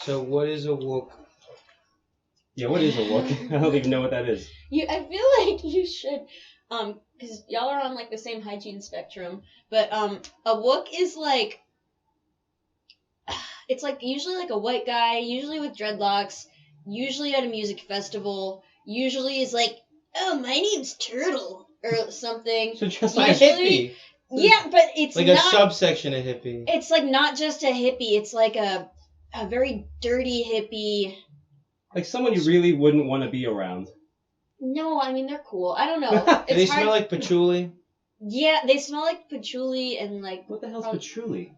So what is a wook? Yeah, what is a wook? I don't even know what that is. I feel like you should, because y'all are on like the same hygiene spectrum, but a wook is like, it's like usually like a white guy, usually with dreadlocks, usually at a music festival, usually is like, oh, my name's Turtle or something. So just Like like a hippie. Yeah, but it's Like not, a subsection of hippie. it's like not just a hippie, it's like a very dirty hippie. like someone you really wouldn't want to be around. No, I mean, they're cool. I don't know. Do they It's hard. smell like patchouli? Yeah, they smell like patchouli and like... What the hell's Probably- patchouli?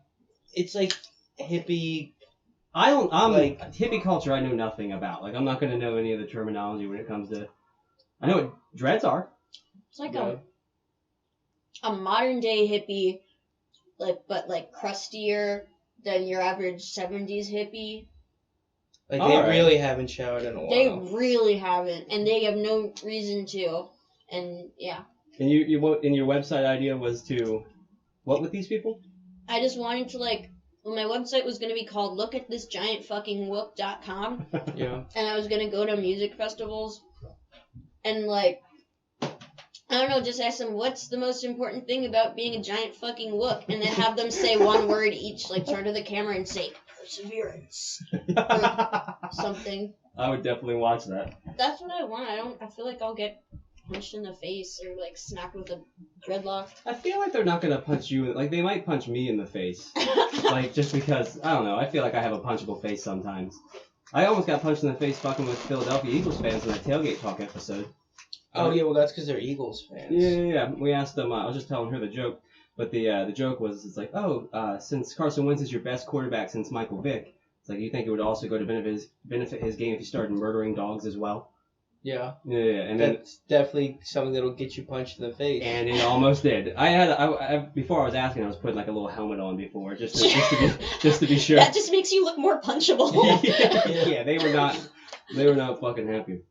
It's like hippie. I'm Like- hippie culture. I know nothing about. Like I'm not gonna know any of the terminology when it comes to. I know what dreads are. It's like Yeah. a modern day hippie, but crustier than your average 70s hippie. Like All they right. really haven't showered in a while. They really haven't, and they have no reason to. And yeah, And you what in your website idea was to what with these people? I just wanted to well, my website was going to be called lookatThisGiantFuckingWook.com, Yeah. and I was going to go to music festivals and I don't know, just ask them what's the most important thing about being a giant fucking wook, and then have them say one word each, like turn to the camera and say perseverance or something. I would definitely watch that. That's what I want. I feel like I'll get punched in the face or like smacked with a dreadlock. I feel like they're not gonna punch you. Like they might punch me in the face. Like just because I don't know. I feel like I have a punchable face sometimes. I almost got punched in the face fucking with Philadelphia Eagles fans in that tailgate talk episode. Oh yeah, well that's because they're Eagles fans. Yeah. We asked them. I was just telling her the joke, but the joke was it's like, since Carson Wentz is your best quarterback since Michael Vick, it's like you think it would also go to benefit his game if he started murdering dogs as well. Yeah. Yeah, and then That's definitely something that'll get you punched in the face. and it almost did. I before I was asking, I was putting like a little helmet on before just to be sure. That just makes you look more punchable. yeah, they were not fucking happy,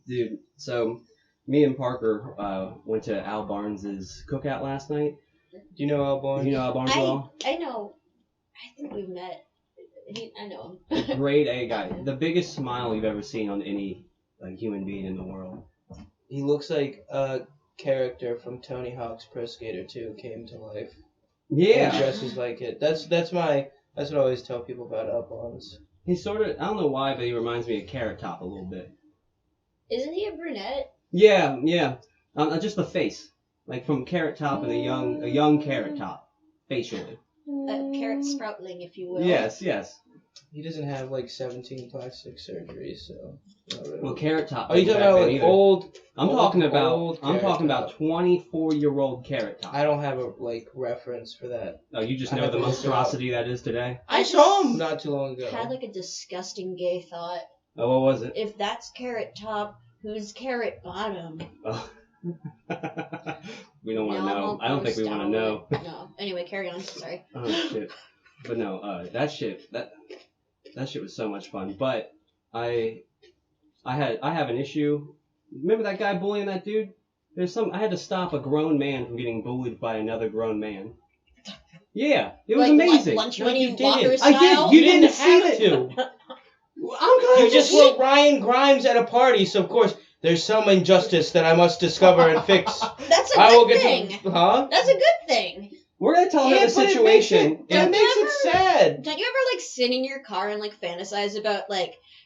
dude. So me and Parker went to Al Barnes's cookout last night. Do you know Al Barnes? You know Al Barnes well? I know. I think we've met. I know him. Grade A guy, the biggest smile you've ever seen on any like human being in the world. He looks like a character from Tony Hawk's Pro Skater 2 came to life. Yeah, He dresses like it. That's what I always tell people about Al Barnes. he's sort of, I don't know why, but he reminds me of Carrot Top a little bit. Isn't he a brunette? Yeah. Just the face, like from Carrot Top and a young Carrot Top, facially. A carrot sproutling, if you will. Yes. He doesn't have like 17 plastic surgeries, so. Not really. Well, Carrot Top. Are you talking about like old? I'm old- talking about. old I'm Carrot talking Top? about 24-year-old Carrot Top. I don't have a reference for that. Oh, you just I know the haven't looked it up. monstrosity that is today. I saw him not too long ago. Had like a disgusting gay thought. Oh, what was it? If that's Carrot Top, who's Carrot Bottom? Oh. We don't want to No, know. won't I don't think we post want to on know. it. No. Anyway, carry on. Sorry. Oh shit. But no, that shit was so much fun. But I have an issue. Remember that guy bullying that dude? I had to stop a grown man from getting bullied by another grown man. Yeah, it was amazing. Lunch No, money you walker didn't. style. I did. You didn't see have it. to. I'm glad You just wrote Ryan Grimes at a party, so of course there's some injustice that I must discover and fix. That's a I will good get thing. to, huh? That's a good thing. We're gonna tell her Yeah, the but situation. That makes it sad. Don't you ever sit in your car and fantasize about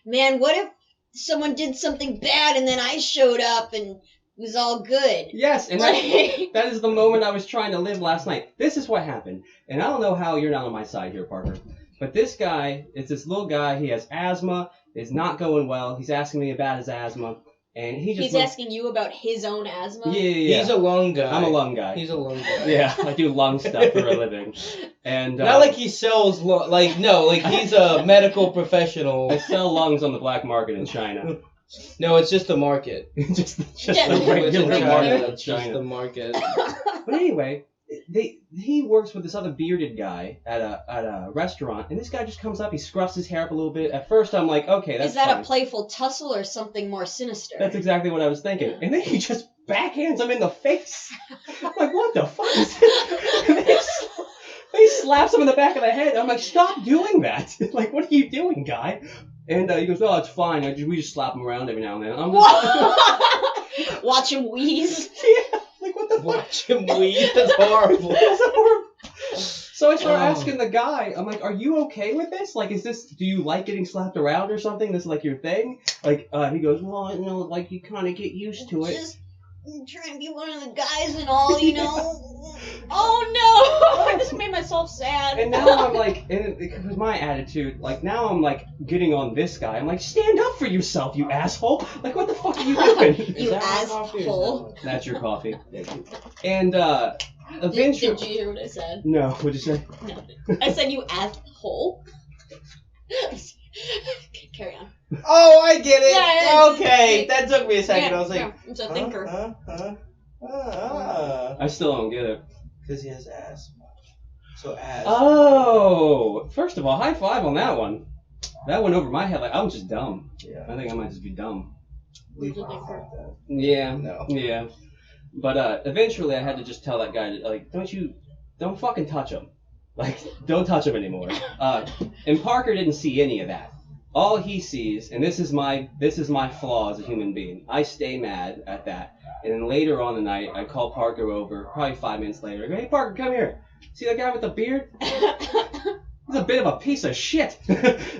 man, what if someone did something bad and then I showed up and it was all good? Yes, and that is the moment I was trying to live last night. This is what happened, and I don't know how you're not on my side here, Parker. But this guy, it's this little guy. He has asthma. It's not going well. He's asking me about his asthma, and He's asking you about his own asthma. Yeah. He's a lung guy. I'm a lung guy. He's a lung guy. Yeah, I do lung stuff for a living, and Not like he sells he's a medical professional. I sell lungs on the black market in China. No, it's just the market. just Yeah, the it's regular China, market in that's just China. the market. But anyway, he works with this other bearded guy at a restaurant, and this guy just comes up, he scruffs his hair up a little bit. At first, I'm like, okay, that's Is that fine. a playful tussle or something more sinister? That's exactly what I was thinking. And then he just backhands him in the face. I'm like, what the fuck is this? He slaps him in the back of the head. I'm like, stop doing that. Like, what are you doing, guy? And he goes, oh, it's fine. We just slap him around every now and then. I'm just Watch him wheeze. yeah, like, what the fuck? Watch him weed. That's horrible. That's horrible. So I start asking the guy, I'm like, are you okay with this? Like, do you like getting slapped around or something? This is like your thing? Like, he goes, well, you know, like, you kind of get used to it. Just trying to be one of the guys and all, you know. Oh no! I just made myself sad. And now I'm like, and it was my attitude, like, now I'm like getting on this guy. I'm like, stand up for yourself, you asshole. Like, what the fuck are you doing? You asshole. That's your coffee. And, Did eventually... you hear what I said? No, what'd you say? No. I said you asshole. Carry on. Oh, I get it. Yeah, Okay, that took me a second. Yeah, I was like, yeah, it's a thinker. I still don't get it. Because he has ass. So ass. Oh! First of all, high five on that one. That went over my head. Like, I'm just dumb. Yeah. I think I might just be dumb. We It's a thinker. Yeah. No. Yeah. But eventually I had to just tell that guy, like, don't fucking touch him. Like, don't touch him anymore. And Parker didn't see any of that. All he sees, and this is my flaw as a human being, I stay mad at that. And then later on the night, I call Parker over, probably 5 minutes later. I go, hey, Parker, come here. See that guy with the beard? He's a bit of a piece of shit.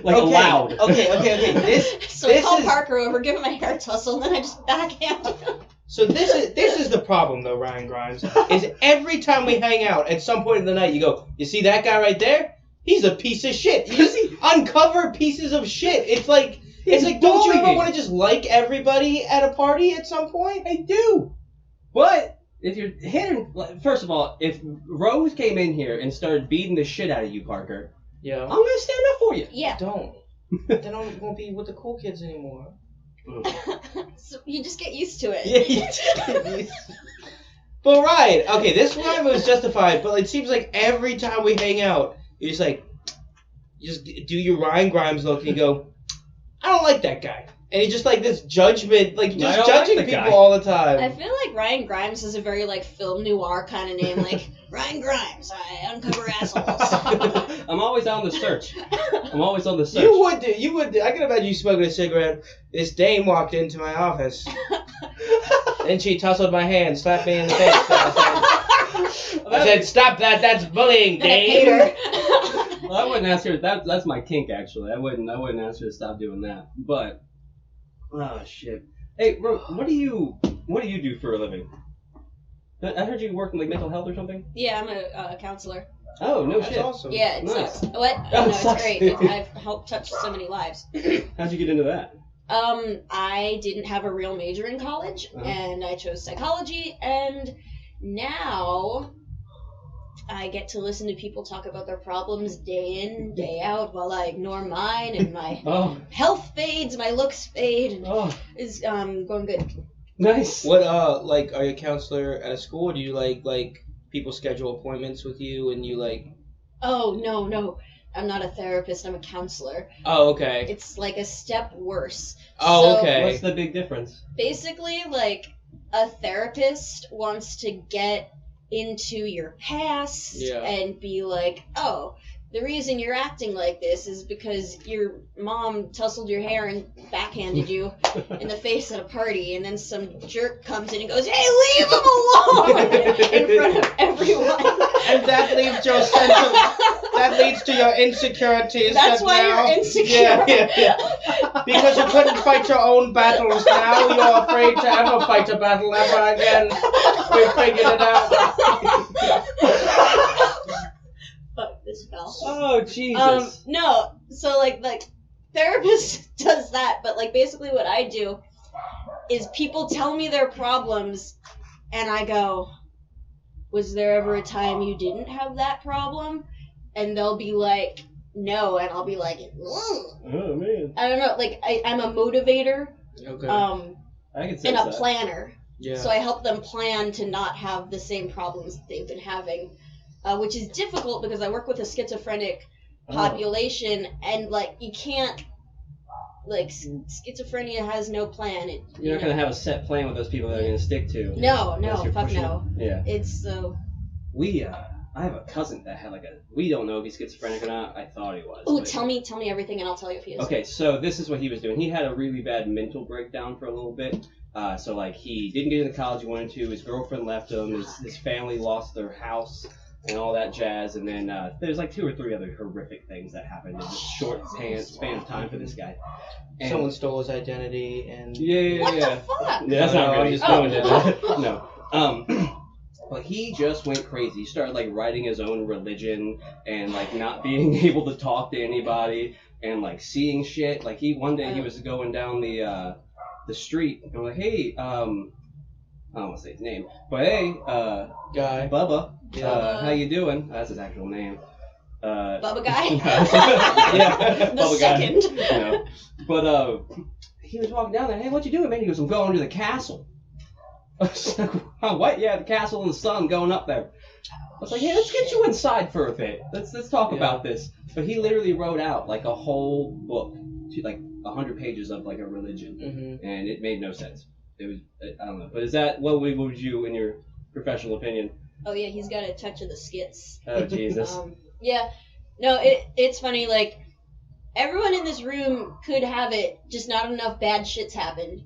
Like, loud. Okay. So this call is- Parker over, give him a hair tussle, and then I just backhand him. So this is the problem though, Ryan Grimes. Is every time we hang out, at some point in the night, you go, you see that guy right there? He's a piece of shit. You see, uncover pieces of shit. It's like don't you ever want to just like everybody at a party at some point? I do. But if you're hitting, first of all, if Rose came in here and started beating the shit out of you, Parker, Yeah. I'm gonna stand up for you. Yeah. Don't. Then I won't be with the cool kids anymore. So you just get used to it. Yeah. But right, okay, this one was justified, but it seems like every time we hang out, you just do your Ryan Grimes look and you go, I don't like that guy. And he's just like this judgment, like I just don't judging like the people guy. all the time. I feel like Ryan Grimes is a very like film noir kind of name, like Ryan Grimes, I uncover assholes. I'm always on the search. I'm always on the search. You would do. I can imagine you smoking a cigarette. This dame walked into my office. Then she tussled my hand, slapped me in the face. I said, stop that, that's bullying, dame. Well, I wouldn't ask her. That's my kink, actually. I wouldn't ask her to stop doing that. But, oh shit. Hey, Rose, what do you do for a living? I heard you work in like mental health or something. Yeah, I'm a counselor. Oh no That's shit. awesome. Yeah, it Nice. sucks. What? Oh, Oh, no, it sucks. it's great. I've helped touch so many lives. How'd you get into that? I didn't have a real major in college, Uh-huh. and I chose psychology, and now I get to listen to people talk about their problems day in, day out, while I ignore mine, and my Oh, health fades, my looks fade, and oh, it's going good. nice. What like are you a counselor at a school? Or do you like people schedule appointments with you and you like? Oh, no. I'm not a therapist, I'm a counselor. Oh, okay. It's like a step worse. Oh, So, okay. What's the big difference? Basically, like, a therapist wants to get into your past Yeah. and be like, oh, the reason you're acting like this is because your mom tussled your hair and backhanded you in the face at a party, and then some jerk comes in and goes, hey, leave him alone in front of everyone. And that leads to your insecurities. That's that why now- you're insecure. Yeah. Because you couldn't fight your own battles. Now you're afraid to ever fight a battle ever again. We figured it out. Fuck, this fell. Oh Jesus. No, so like therapist does that, but like basically what I do is people tell me their problems and I go, was there ever a time you didn't have that problem? And they'll be like, no, and I'll be like, Oh man. I don't know, like I'm a motivator, Okay. I can sense and a that. planner. Yeah. So I help them plan to not have the same problems that they've been having, which is difficult because I work with a schizophrenic population, and like you can't, like schizophrenia has no plan. You're not gonna have a set plan with those people that are gonna stick to. No, Unless you're fuck pushing no. it. Yeah. It's so. I have a cousin that had we don't know if he's schizophrenic or not. I thought he was. Oh, tell me everything, and I'll tell you if he is. Okay, so this is what he was doing. He had a really bad mental breakdown for a little bit. So like he didn't get into college he wanted to. His girlfriend left him. His family lost their house and all that jazz. And then there's like 2 or 3 other horrific things that happened in this short span of time for this guy. And someone stole his identity and. Yeah. What the fuck? Yeah, that's not really. I'm just going did that. No. But he just went crazy. He started like writing his own religion and like not being able to talk to anybody and like seeing shit. Like one day he was going down the street and I'm like, hey, I don't want to say his name, but hey, guy, Bubba, how you doing? That's his actual name. Bubba guy. Yeah, the Bubba second. Guy. You know. But he was walking down there. Hey, what you doing, man? He goes, I'm going to the castle. I was like, oh, what? Yeah, the castle in the sun, going up there. I was like, hey, let's get you inside for a bit. Let's talk about this. But he literally wrote out like a whole book, like 100 pages of like a religion, and it made no sense. It was, I don't know. But is that what would you, in your professional opinion? Oh yeah, he's got a touch of the skits. Oh Jesus. Yeah, no, it's funny. Like everyone in this room could have it, just not enough bad shits happened.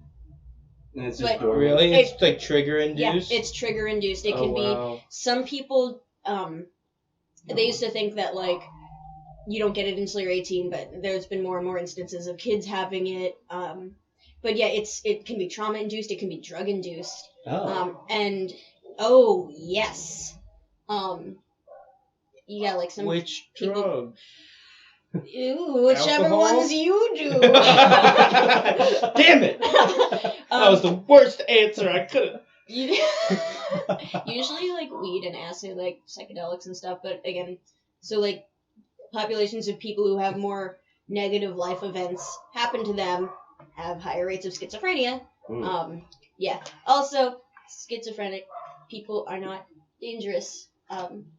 And it's just really? It's like trigger induced? Yeah, it's trigger induced. It can be. Some people, they used to think that like you don't get it until you're 18, but there's been more and more instances of kids having it. But yeah, it can be trauma induced. It can be drug induced. And oh yes, you got like some which people. drug? Ew, whichever Alcohol? ones you do. Damn it! That was the worst answer I could have. Usually like weed and acid, like psychedelics and stuff, but again, so like populations of people who have more negative life events happen to them have higher rates of schizophrenia. Yeah. Also, schizophrenic people are not dangerous.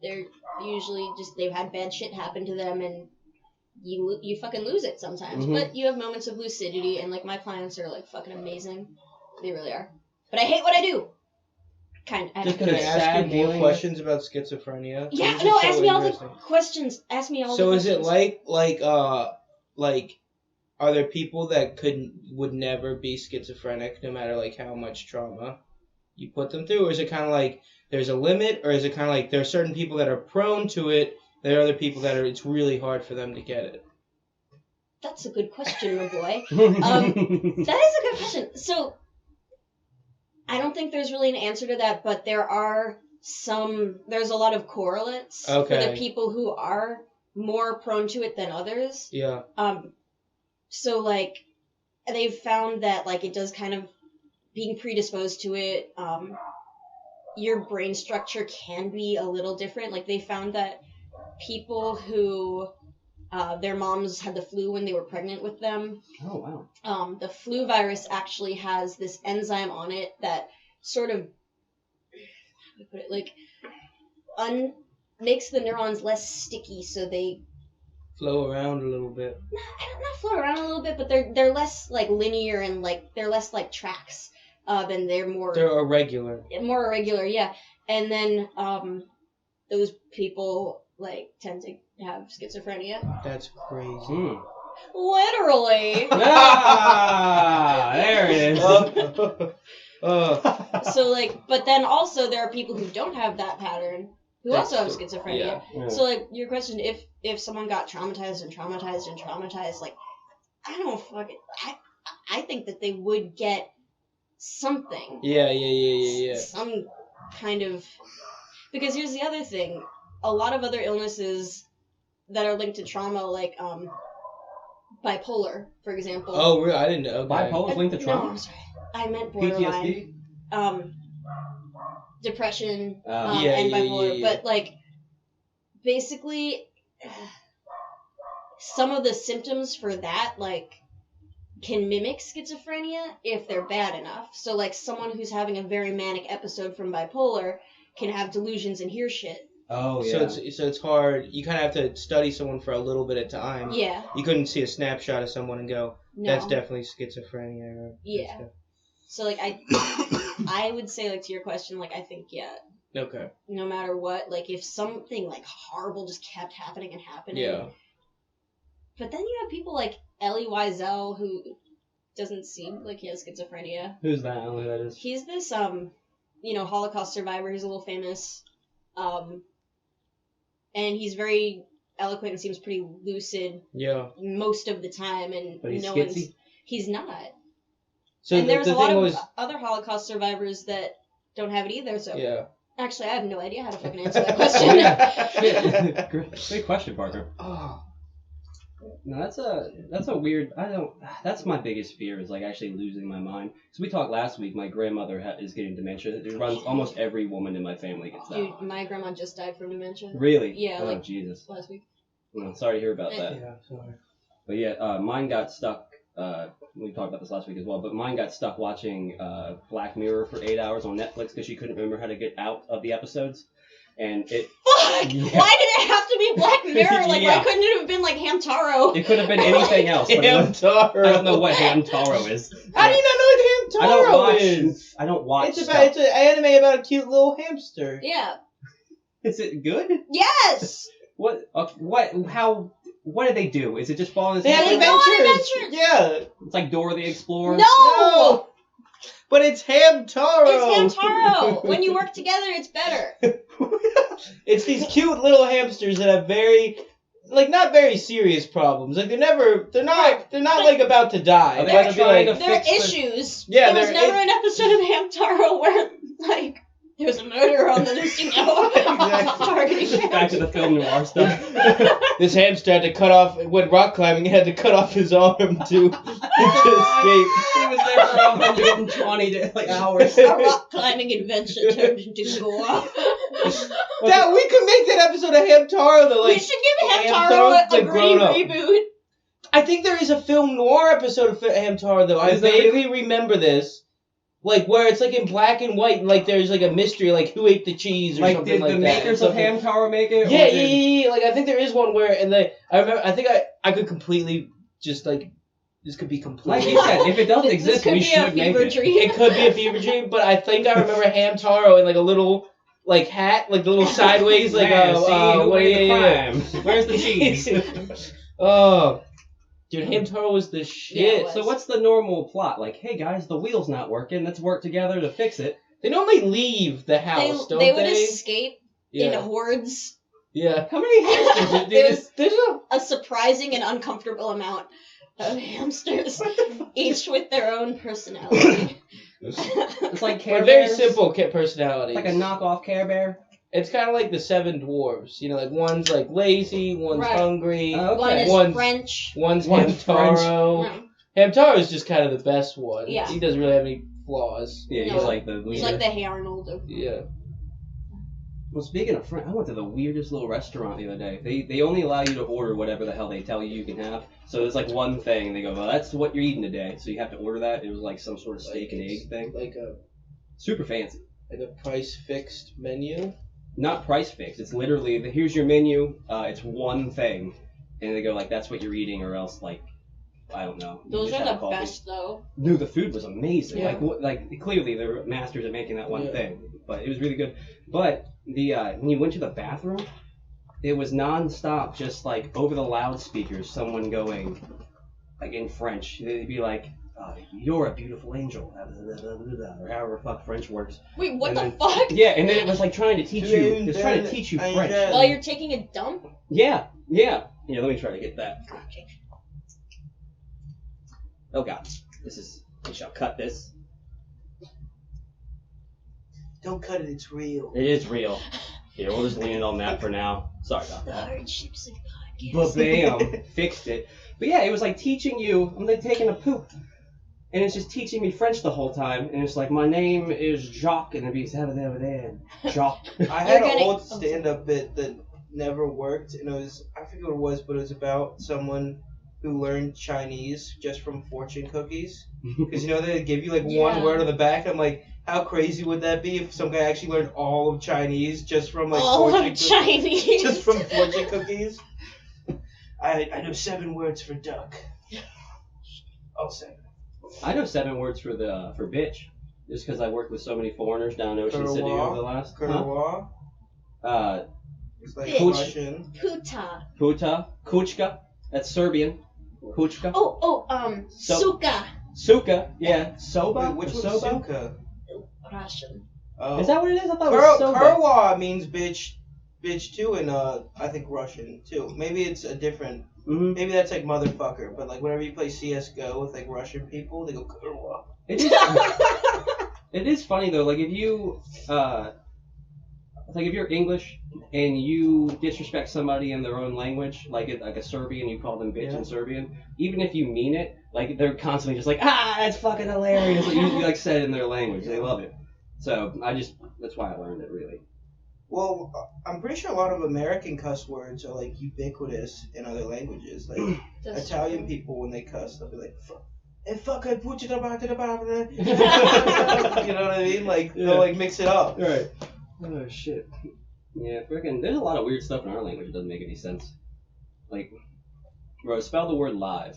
They're usually just, they've had bad shit happen to them, and you fucking lose it sometimes. But you have moments of lucidity, and like my clients are like fucking amazing. They really are. But I hate what I do. Can I ask you more questions about schizophrenia? Yeah, no, ask me all the questions. Ask me all the questions. So is it like are there people that would never be schizophrenic no matter like how much trauma you put them through? Or is it kind of like there's a limit, or is it kind of like there are certain people that are prone to it, there are other people that it's really hard for them to get it? That's a good question, my boy. That is a good question. So I don't think there's really an answer to that, but there's a lot of correlates for the people who are more prone to it than others. Yeah. So like they've found that like it does kind of, being predisposed to it, your brain structure can be a little different. Like they found that people who their moms had the flu when they were pregnant with them. Oh, wow. The flu virus actually has this enzyme on it that sort of, how do I put it, like, makes the neurons less sticky, so they flow around a little bit. Not flow around a little bit, but they're less like linear, and like they're less like tracks. And they're irregular. More irregular, yeah. And then those people like tend to have schizophrenia. That's crazy. Literally. There it is. So like, but then also there are people who don't have that pattern who also have schizophrenia. Yeah. So like your question, if someone got traumatized, like I don't fucking I think that they would get something. Yeah. Some kind of, because here's the other thing. A lot of other illnesses that are linked to trauma, like bipolar, for example. Oh, really? I didn't know. Okay. Bipolar is linked to trauma? No, I'm sorry. I meant borderline. PTSD? Depression and bipolar. But, like, basically, some of the symptoms for that, like, can mimic schizophrenia if they're bad enough. So, like, someone who's having a very manic episode from bipolar can have delusions and hear shit. Oh, yeah. So it's hard. You kind of have to study someone for a little bit at time. Yeah. You couldn't see a snapshot of someone and go, No. that's definitely schizophrenia. Or Yeah. So, like, I would say, like, to your question, like, I think, yeah, Okay. no matter what, like, if something, like, horrible just kept happening and happening. Yeah. But then you have people like Elie Wiesel, who doesn't seem like he has schizophrenia. Who's that? I don't know who that is. He's this, Holocaust survivor. He's a little famous. And he's very eloquent and seems pretty lucid. Yeah. Most of the time, and But he's no schizzy? one's. He's not. So And there's a lot thing of was, other Holocaust survivors that don't have it either. So yeah. actually, I have no idea how to fucking answer that question. Great question, Parker. Oh. No, that's a weird. That's my biggest fear is like actually losing my mind. So we talked last week. My grandmother is getting dementia. It runs almost every woman in my family gets that. Dude, my grandma just died from dementia Really? Yeah, Oh like- Jesus. last week. Well, sorry to hear about that. Yeah, sorry. But yeah, mine got stuck. We talked about this last week as well. But mine got stuck watching Black Mirror for 8 hours on Netflix because she couldn't remember how to get out of the episodes, and it. Fuck! Yeah. Why did it have to be Black Mirror? Like, Yeah. why couldn't it have been like Hamtaro? It could have been anything else. But it was, Hamtaro. I don't know what Hamtaro is. How do you not know what I don't Hamtaro watch. is? I don't watch. It's stuff. an anime about a cute little hamster. Yeah. Is it good? Yes! What? How? What do they do? Is it just following? They have They go on adventures. Yeah. It's like Dora the Explorer. No! But it's Hamtaro. It's Hamtaro. When you work together, it's better. It's these cute little hamsters that have not very serious problems. Like they're not like about to die. Are they They're gonna be trying like, to There are fix the- issues. Yeah, there was there never an episode of Hamtaro where, like, there was a murder on the loose, you know? Exactly. Targeting Back to the film noir stuff. this hamster had to cut off when rock climbing. He had to cut off his arm to escape. He was there for 120 hours. A rock climbing adventure turned into gore. That we could make that episode of Hamtaro though. We Like should give Hamtaro Hamtaro's a like grown up. reboot. I think there is a film noir episode of Hamtaro though. I Is there vaguely remember this. Like where it's like in black and white and like there's like a mystery like who ate the cheese or Like something did like the that. makers of Something- Hamtaro make it? Yeah. Like I think there is one where I think I could completely just like this could be completely Like you said, if it doesn't This exist, could we be a should make fever it. dream. It could be a fever dream, but I think I remember Hamtaro in like a little like hat, like the little sideways, like Man, see, who what- made the yeah. crime? Where's the cheese? Oh, dude, Hamtaro was the shit. Yeah, it was. So what's the normal plot? Like, hey guys, the wheel's not working. Let's work together to fix it. They normally leave the house, don't they? They would escape in Yeah, hordes. yeah. How many hamsters did There's There's a surprising and uncomfortable amount of hamsters, each with their own personality. It's like Care a very Bears. simple personality. Like a knockoff Care Bear. It's kind of like the Seven Dwarves. You know, like one's like lazy, one's Right. hungry, Oh, One okay. is One's- French. one's One's Hamtaro. No, Hamtaro is just kind of the best one. Yeah. He doesn't really have any flaws. Yeah, No. he's like the he's leader. like the Hey Arnold of. Yeah. Well, speaking of French, I went to the weirdest little restaurant the other day. They only allow you to order whatever the hell they tell you can have. So it's like one thing, and they go, well, that's what you're eating today. So you have to order that. It was like some sort of steak and egg thing. Like a Super fancy. price fixed menu. Not price fixed. It's literally, here's your menu. It's one thing. And they go like, that's what you're eating, or else like, I don't know. you Those just are have the coffee. best, though. No, the food was amazing. Yeah. Like clearly they're masters at making that one Yeah. thing. But it was really good. But the when you went to the bathroom, it was nonstop, just like over the loudspeakers, someone going like in French. They'd be like, "You're a beautiful angel," or however fuck French works. Wait, what And the then- fuck? Yeah, and then it was like trying to teach you. It was trying to teach you French. While you're taking a dump? Yeah. Let me try to get that. Okay. Oh god, we shall cut this. Don't cut it. It's real. It is real. Here, we'll just lean it on that for now. Sorry about The that. hardships of podcast. But bam, fixed it. But yeah, it was like teaching you. I'm like taking a poop, and it's just teaching me French the whole time. And it's like, my name is Jacques, and it'd be Jacques. I had You're an gonna- old stand-up bit that never worked, and I forget what it was, but it was about someone who learned Chinese just from fortune cookies. Because they give you like Yeah. one word on the back. I'm like, how crazy would that be if some guy actually learned all of Chinese just from like all fortune of Chinese. just from fortune cookies? I know 7 words for duck. Oh, 7. I know 7 words for bitch, just because I worked with so many foreigners down in Ocean City over the last. Kurwa. It's like Bitch. Russian. Puta. Puta, kuchka, that's Serbian. Kuchka. Oh, suka. Suka, yeah. Soba? Wait, which Or one's soba? suka? Russian. Oh. Is that what it is? I thought it was soba. Kurwa means bitch too, and I think Russian too. Maybe it's a different. Mm-hmm. Maybe that's like motherfucker, but like whenever you play CS:GO with like Russian people, they go Kurwa. It is funny though. Like if you, if you're English and you disrespect somebody in their own language, like a Serbian, you call them bitch in Serbian. Even if you mean it, like they're constantly just like, that's fucking hilarious. Like, you like said in their language, they love it. So that's why I learned it really. Well, I'm pretty sure a lot of American cuss words are like ubiquitous in other languages. Like Italian people, when they cuss, they'll be like, fuck, I put you about it. You know what I mean? Like, they'll like mix it up. Right. Oh, shit. Yeah, freaking, there's a lot of weird stuff in our language that doesn't make any sense. Like, bro, spell the word live.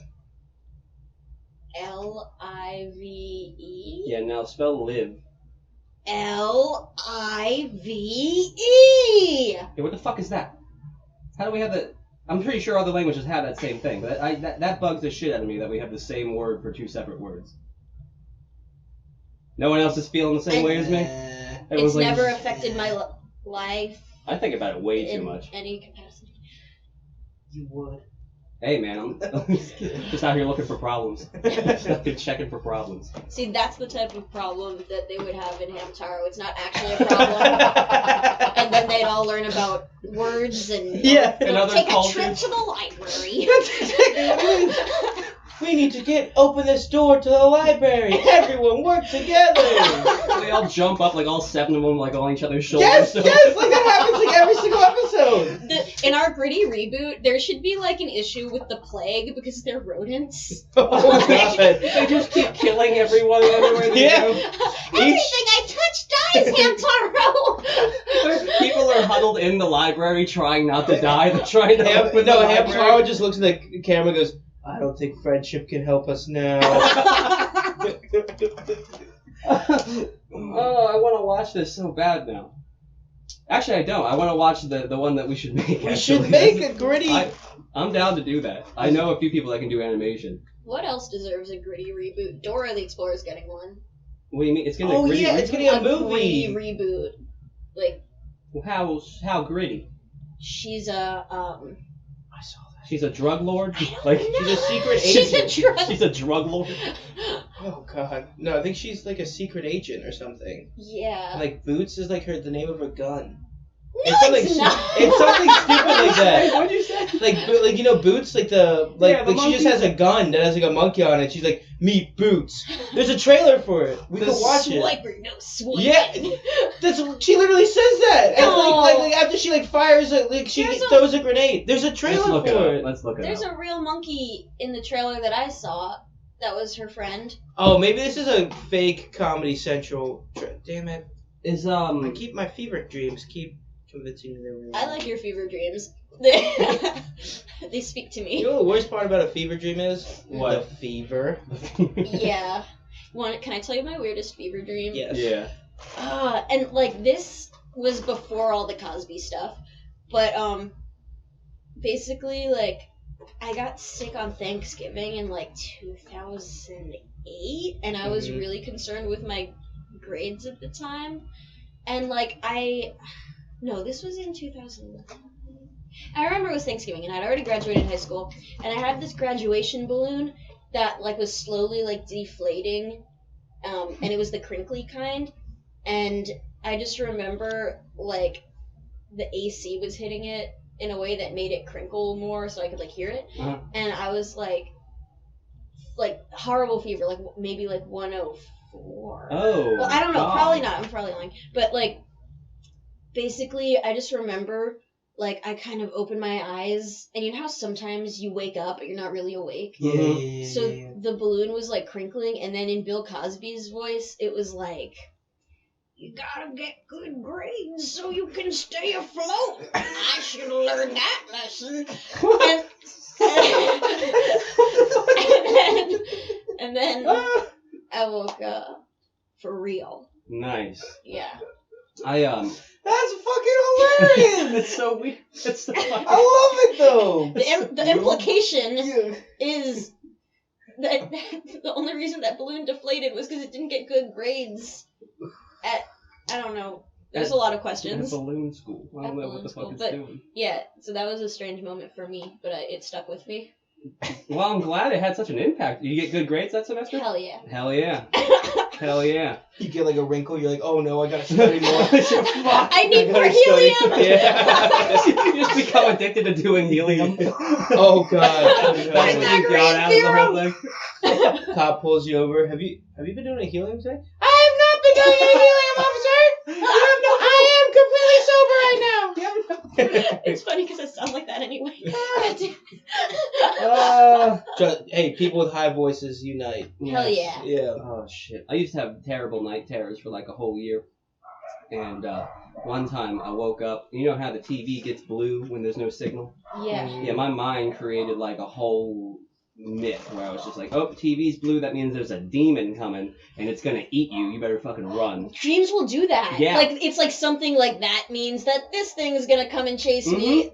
L-I-V-E? Yeah, now spell live. L-I-V-E! Yeah, what the fuck is that? How do we have that? I'm pretty sure other languages have that same thing, but that bugs the shit out of me that we have the same word for 2 separate words. No one else is feeling the same way as me? It's never affected my life I think about it way too in much. any capacity. You would. Hey man, I'm just out here looking for problems. Just out here checking for problems. See, that's the type of problem that they would have in Hamtaro. It's not actually a problem. And then they'd all learn about words and and other take cultures. a trip to the library. We need to open this door to the library. Everyone work together. They all jump up, like all 7 of them, like on each other's shoulders. Yes, like that happens like every single episode. In our Gritty reboot, there should be like an issue with the plague because they're rodents. Oh god. They just keep killing everyone everywhere they go. Everything I touch dies, Hamtaro! People are huddled in the library trying not to die. They're trying to open the library. Hamtaro just looks at the camera and goes, I don't think friendship can help us now. Oh, I want to watch this so bad now. Actually, I don't. I want to watch the one that we should make. We should make a Gritty. I'm down to do that. I know a few people that can do animation. What else deserves a Gritty reboot? Dora the Explorer's getting one. What do you mean? It's gonna be a Gritty it's reboot? gonna be a Gritty movie. reboot. Like, How gritty? she's a I saw that. She's a drug lord? I don't Like know. She's a secret She's agent. a drug. She's a drug lord? Oh god. No, I think she's like a secret agent or something. Yeah. Like Boots is like the name of her gun. No, It's something it's not. It's something stupid like that. What'd you say? Like Boots, like Yeah, the she just monkey. has a gun that has like a monkey on it. She's like, meet Boots. There's a trailer for it. We can watch it. Swiper, no swiping. Yeah, she literally says that. And No. like after she like fires it, like she throws a grenade. There's a trailer Let's look it for up. it. Let's look it There's up. a real monkey in the trailer that I saw. That was her friend. Oh, maybe this is a fake Comedy Central. Damn it! Is I keep my fever dreams keep convincing me they're real. I like your fever dreams. They speak to You me. know what the worst part about a fever dream is? What? The fever. Yeah. Can I tell you my weirdest fever dream? Yes. Yeah. And like this was before all the Cosby stuff, but basically like I got sick on Thanksgiving in like 2008, and I was really concerned with my grades at the time, and like no, this was in 2000. I remember it was Thanksgiving, and I'd already graduated high school, and I had this graduation balloon that like was slowly like deflating, and it was the crinkly kind, and I just remember like the AC was hitting it in a way that made it crinkle more, so I could like hear it, and I was like horrible fever, like maybe like 104. Oh. Well, I don't know, God. probably not. I'm probably lying, but like basically, I just remember like, I kind of opened my eyes, and you know how sometimes you wake up, but you're not really awake? Yeah. So the balloon was, like, crinkling, and then in Bill Cosby's voice, it was like, you gotta get good grades so you can stay afloat. I should have learned that lesson. And then I woke up. For real. Nice. Yeah. That's fucking hilarious. It's so weird. It's so I love it though. The implication is that the only reason that balloon deflated was because it didn't get good grades at, I don't know. There's a lot of At questions. balloon school. I don't At know what balloon the school, fuck it's but- doing. Yeah, so that was a strange moment for me, but it stuck with me. Well, I'm glad it had such an impact. Did you get good grades that semester? Hell yeah. Hell yeah. Hell yeah. You get like a wrinkle, you're like, oh no, I gotta study more. I need I more gotta study. helium! Yeah. You just become addicted to doing helium. Oh god. That's what you got out of the whole thing. Cop pulls you over. Have you been doing a helium check? I have not been doing a helium, officer. I am completely sober right now. It's funny because I sound like that anyway. Hey, people with high voices unite. Hell yeah. Yeah. Oh shit. I used to have terrible night terrors for like a whole year. And one time I woke up, you know how the TV gets blue when there's no signal? Yeah. Yeah, my mind created like a whole myth where I was just like, oh, TV's blue, that means there's a demon coming and it's gonna eat you. You better fucking run. Dreams will do that. Yeah. Like, it's like something like that means that this thing is gonna come and chase me.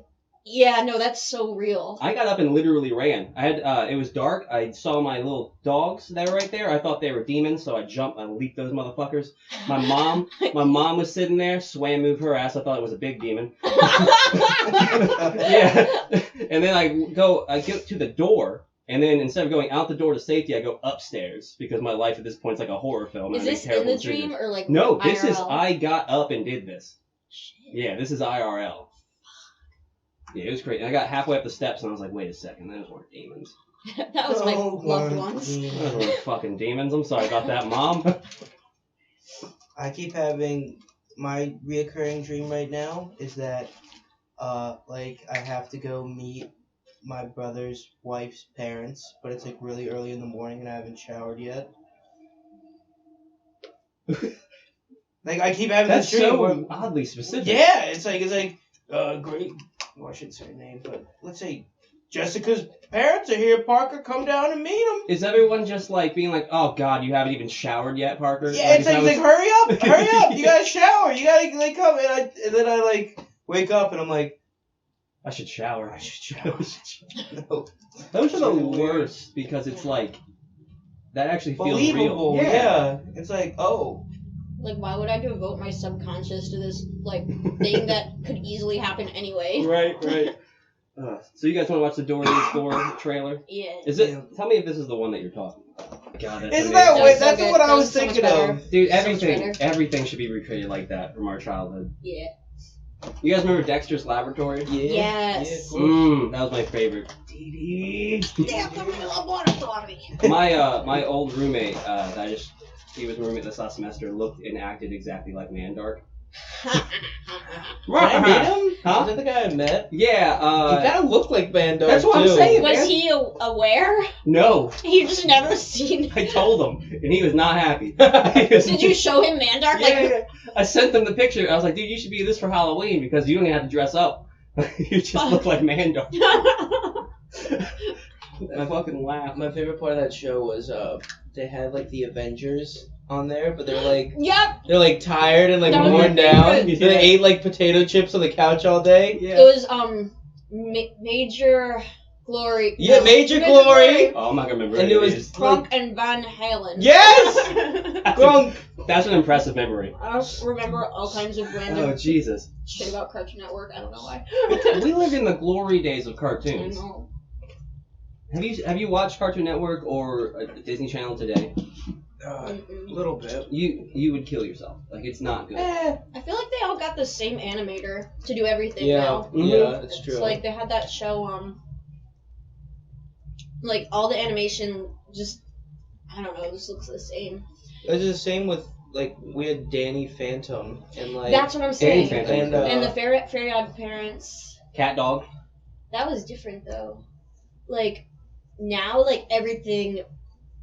Yeah, no, that's so real. I got up and literally ran. I had it was dark. I saw my little dogs that were right there. I thought they were demons, so I jumped. I leaped those motherfuckers. My mom was sitting there. Swam, move her ass. I thought it was a big demon. Yeah. And then I get to the door, and then instead of going out the door to safety, I go upstairs because my life at this point is like a horror film. Is and I make this in terrible the decisions. dream or like No, this is IRL? I got up and did this. Shit. Yeah, this is IRL. Yeah, it was crazy. I got halfway up the steps and I was like, wait a second, those weren't demons. That was my Oh, loved my ones. God. Those weren't fucking demons. I'm sorry about that, Mom. I keep having my reoccurring dream right now is that like I have to go meet my brother's wife's parents, but it's like really early in the morning and I haven't showered yet. Like I keep having That's this dream so where, oddly specific. yeah, it's like great. Well, I shouldn't say her name, but let's say Jessica's parents are here. Parker, come down and meet them. Is everyone just like being like, oh god, you haven't even showered yet, Parker? Yeah, it's like, is that hurry up, you gotta shower, you gotta like come, and then I like wake up and I'm like, I should shower. I should shower. No. Those are the Really weird. worst because it's like that actually feels Believable, real. yeah. It's like, oh. Like, why would I devote my subconscious to this, like, thing that could easily happen anyway? Right. So you guys want to watch the Dora the Explorer trailer? Yeah. Is it? Yeah. Tell me if this is the one that you're talking about. God, that's Isn't amazing. that That way? was so That's good. what I That was was so much thinking better. of. Dude, So much better. everything should be recreated like that from our childhood. Yeah. You guys remember Dexter's Laboratory? Yeah. Yes. Yeah, of course. That was my favorite. Damn, I love laboratory. My old roommate, he was my roommate this last semester, looked and acted exactly like Mandark. Did I meet him? Huh? Is that the guy I met? Yeah, He kind of looked like Bandar. That's what I'm too. saying. Was he aware? no. You just never seen. I told him, and he was not happy. Did you show him Mandark? Yeah. I sent them the picture. I was like, dude, you should be this for Halloween because you don't even have to dress up. You just look like Mandark. I fucking laughed. My favorite part of that show was they had like the Avengers on there, but they're like Yep. tired and like That was my worn down. favorite. They ate like potato chips on the couch all day. Yeah. It was Major Glory. Yeah, no, Major Glory. Oh, I'm not gonna remember And any it of was these. Grunk and Van Halen. Yes. Grunk. That's an impressive memory. I don't remember all kinds of random Oh, Jesus. shit about Cartoon Network. I don't know why. We lived in the glory days of I cartoons. know. Have you watched Cartoon Network or Disney Channel today? A little bit. You would kill yourself. Like, it's not good. I feel like they all got the same animator to do everything Yeah, now. yeah, it's true. It's like they had that show, like all the animation just, I don't know, just looks the same. It's the same with like we had Danny Phantom and like That's what I'm saying. Danny Phantom. and And the Fairy Odd Parents. Cat dog. That was different though. Like now, like everything,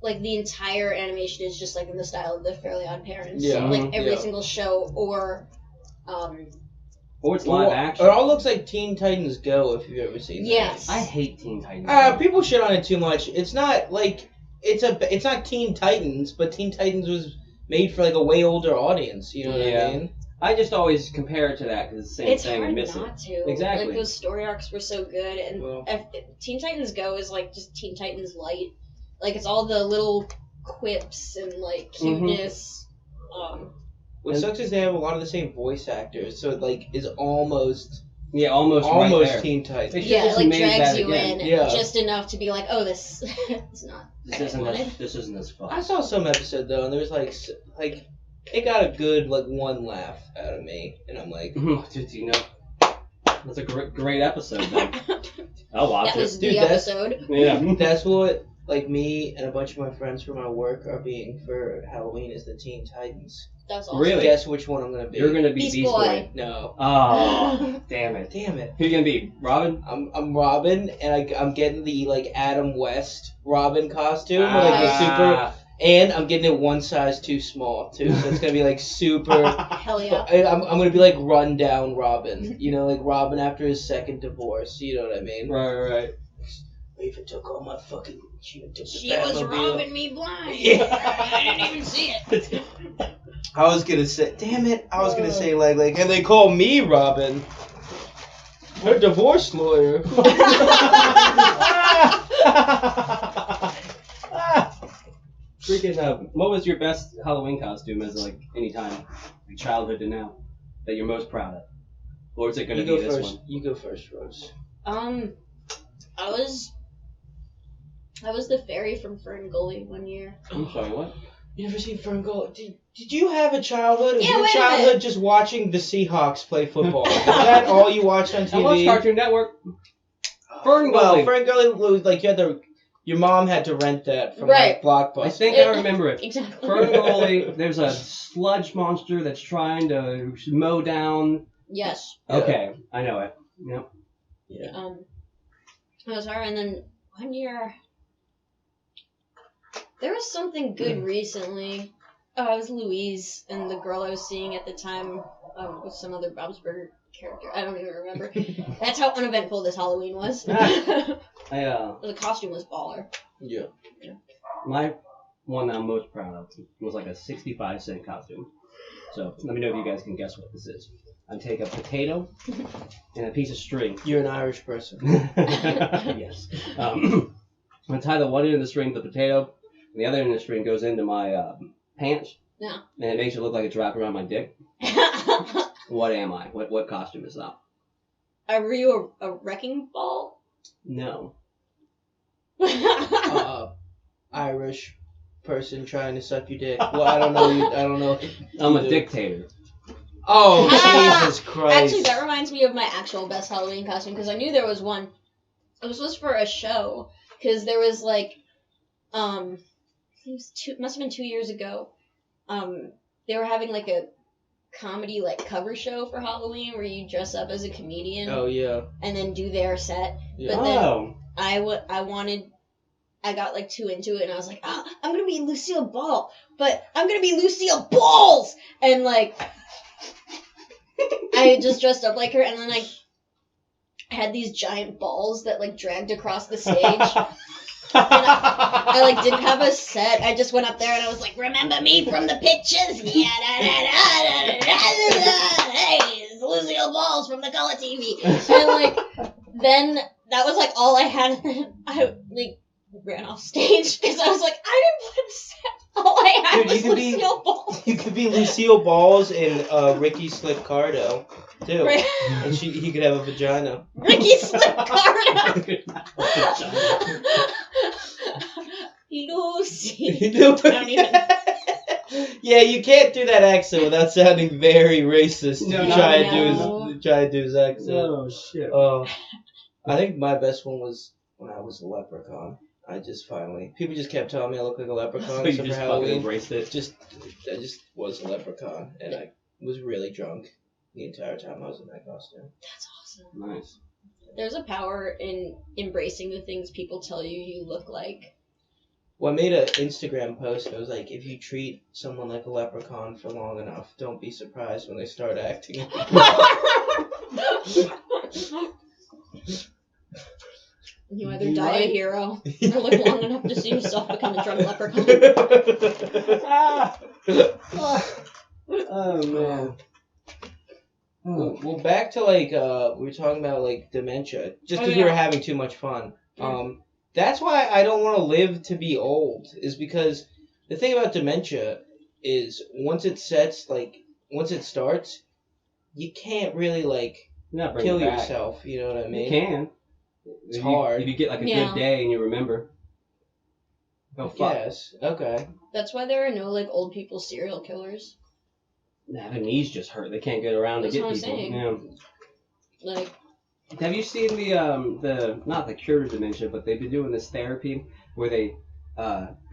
like the entire animation is just like in the style of the Fairly Odd Parents. Yeah. Like every Yeah. single show, or Or it's live action. It all looks like Teen Titans Go, if you've ever seen that. yes. I hate Teen Titans. People shit on it too much. It's not like it's not Teen Titans, but Teen Titans was made for like a way older audience. You know what I mean? I just always compare it to that because it's the same It's thing hard and miss not it. to. Exactly. Like those story arcs were so good, and Well. Teen Titans Go is like just Teen Titans Light. Like it's all the little quips and like cuteness. What sucks is they have a lot of the same voice actors, so it like is almost right there. Teen Titans. They should Yeah, it just like made drags that you again. in Yeah. just enough to be like, oh, this it's not. This isn't as fun. I saw some episode though, and there was like it got a good like one laugh out of me, and I'm like, Dude, you know, that's a great episode. Then I'll watch That was it. the Dude, that's- episode. Yeah. that's what like me and a bunch of my friends from my work are being for Halloween is the Teen Titans. That's awesome. Really? Guess which one I'm gonna be? You're gonna be Beast Beast Boy. Boy. No, Oh, damn it. damn it. Who you gonna be? Robin? I'm Robin, and I'm getting the like Adam West Robin costume, like the super, and I'm getting it one size too small too, so it's gonna be like super. Hell yeah. I'm gonna be like run down Robin, you know, like Robin after his second divorce. You know what I mean? Right. Raven took all my fucking. She took the She was Batmobile. robbing me blind. Yeah. I didn't even see it. I was gonna say, damn it! I was gonna say like, and they call me Robin. Her divorce lawyer. Freaking, what was your best Halloween costume as like any time, like childhood to now, that you're most proud of? Or is it gonna You be go this first. one? You go first, Rose. I was the fairy from Fern Gully one year. I'm sorry, what? You never seen Ferngully? Did you have a childhood? Was Yeah, your wait a childhood minute. just watching the Seahawks play football? Is that all you watched on TV? I watched Cartoon Network. Ferngully. Well, Ferngully was like your mom had to rent that from Right. like Blockbuster. I think I remember it. Exactly. Ferngully, there's a sludge monster that's trying to mow down. Yes. Yeah. Okay, I know it. Yep. Yeah. I was her, and then one year there was something good recently. Oh, I was Louise, and the girl I was seeing at the time was some other Bob's Burger character. I don't even remember. That's how uneventful this Halloween was. The costume was baller. Yeah. My one that I'm most proud of was like a 65-cent costume. So let me know if you guys can guess what this is. I take a potato and a piece of string. You're an Irish person. Yes. I'm gonna tie the one end of the string to the potato, and the other end of the string goes into my pants. Yeah. And it makes it look like it's wrapped around my dick. What am I? What costume is that? Were you a wrecking ball? No. Irish person trying to suck your dick. Well, I don't know. I don't know. I'm a dictator. Oh, Jesus Christ. Actually, that reminds me of my actual best Halloween costume, because I knew there was one. It was for a show, because there was like, it must have been 2 years ago. They were having like a comedy like cover show for Halloween where you dress up as a comedian Oh, yeah. and then do their set. Yeah. But then Oh. I got like too into it, and I was like, I'm gonna be Lucille Ball, but I'm gonna be Lucille Balls, and like I just dressed up like her, and then I had these giant balls that like dragged across the stage. I like didn't have a set. I just went up there and I was like, "Remember me from the pictures? Yeah, hey, it's Lucille Balls from the color TV." And like then that was like all I had. I like ran off stage because I was like, I didn't play the set. All I had Dude, you was could be- Lucille Balls. You could be Lucille Balls and Ricky Slick Cardo, too. Right. And he could have a vagina. Ricky Slick Cardo. Lucy. I don't even. Yeah, you can't do that accent without sounding very racist. No, try no. to do his accent. Oh shit. I think my best one was when I was a leprechaun. I just finally people just kept telling me I look like a leprechaun. So you so for just fucking Halloween, embraced it. I just was a leprechaun, and I was really drunk the entire time I was in that costume. That's awesome. Nice. There's a power in embracing the things people tell you look like. Well, I made an Instagram post. It was like, if you treat someone like a leprechaun for long enough, don't be surprised when they start acting. You either die a hero or live long enough to see yourself become a drunk leprechaun. Oh man. Well, back to like we were talking about like dementia, just because we were having too much fun. That's why I don't want to live to be old. Is because the thing about dementia is once it starts, you can't really like kill yourself. You know what I mean? You can. It's hard. If you get like a good day and you remember. Oh fuck. Yes. Okay. That's why there are no like old people serial killers. Nah, their knees just hurt. They can't get around That's to get what I'm people. saying. Yeah. Like, have you seen the not the cure of dementia, but they've been doing this therapy where they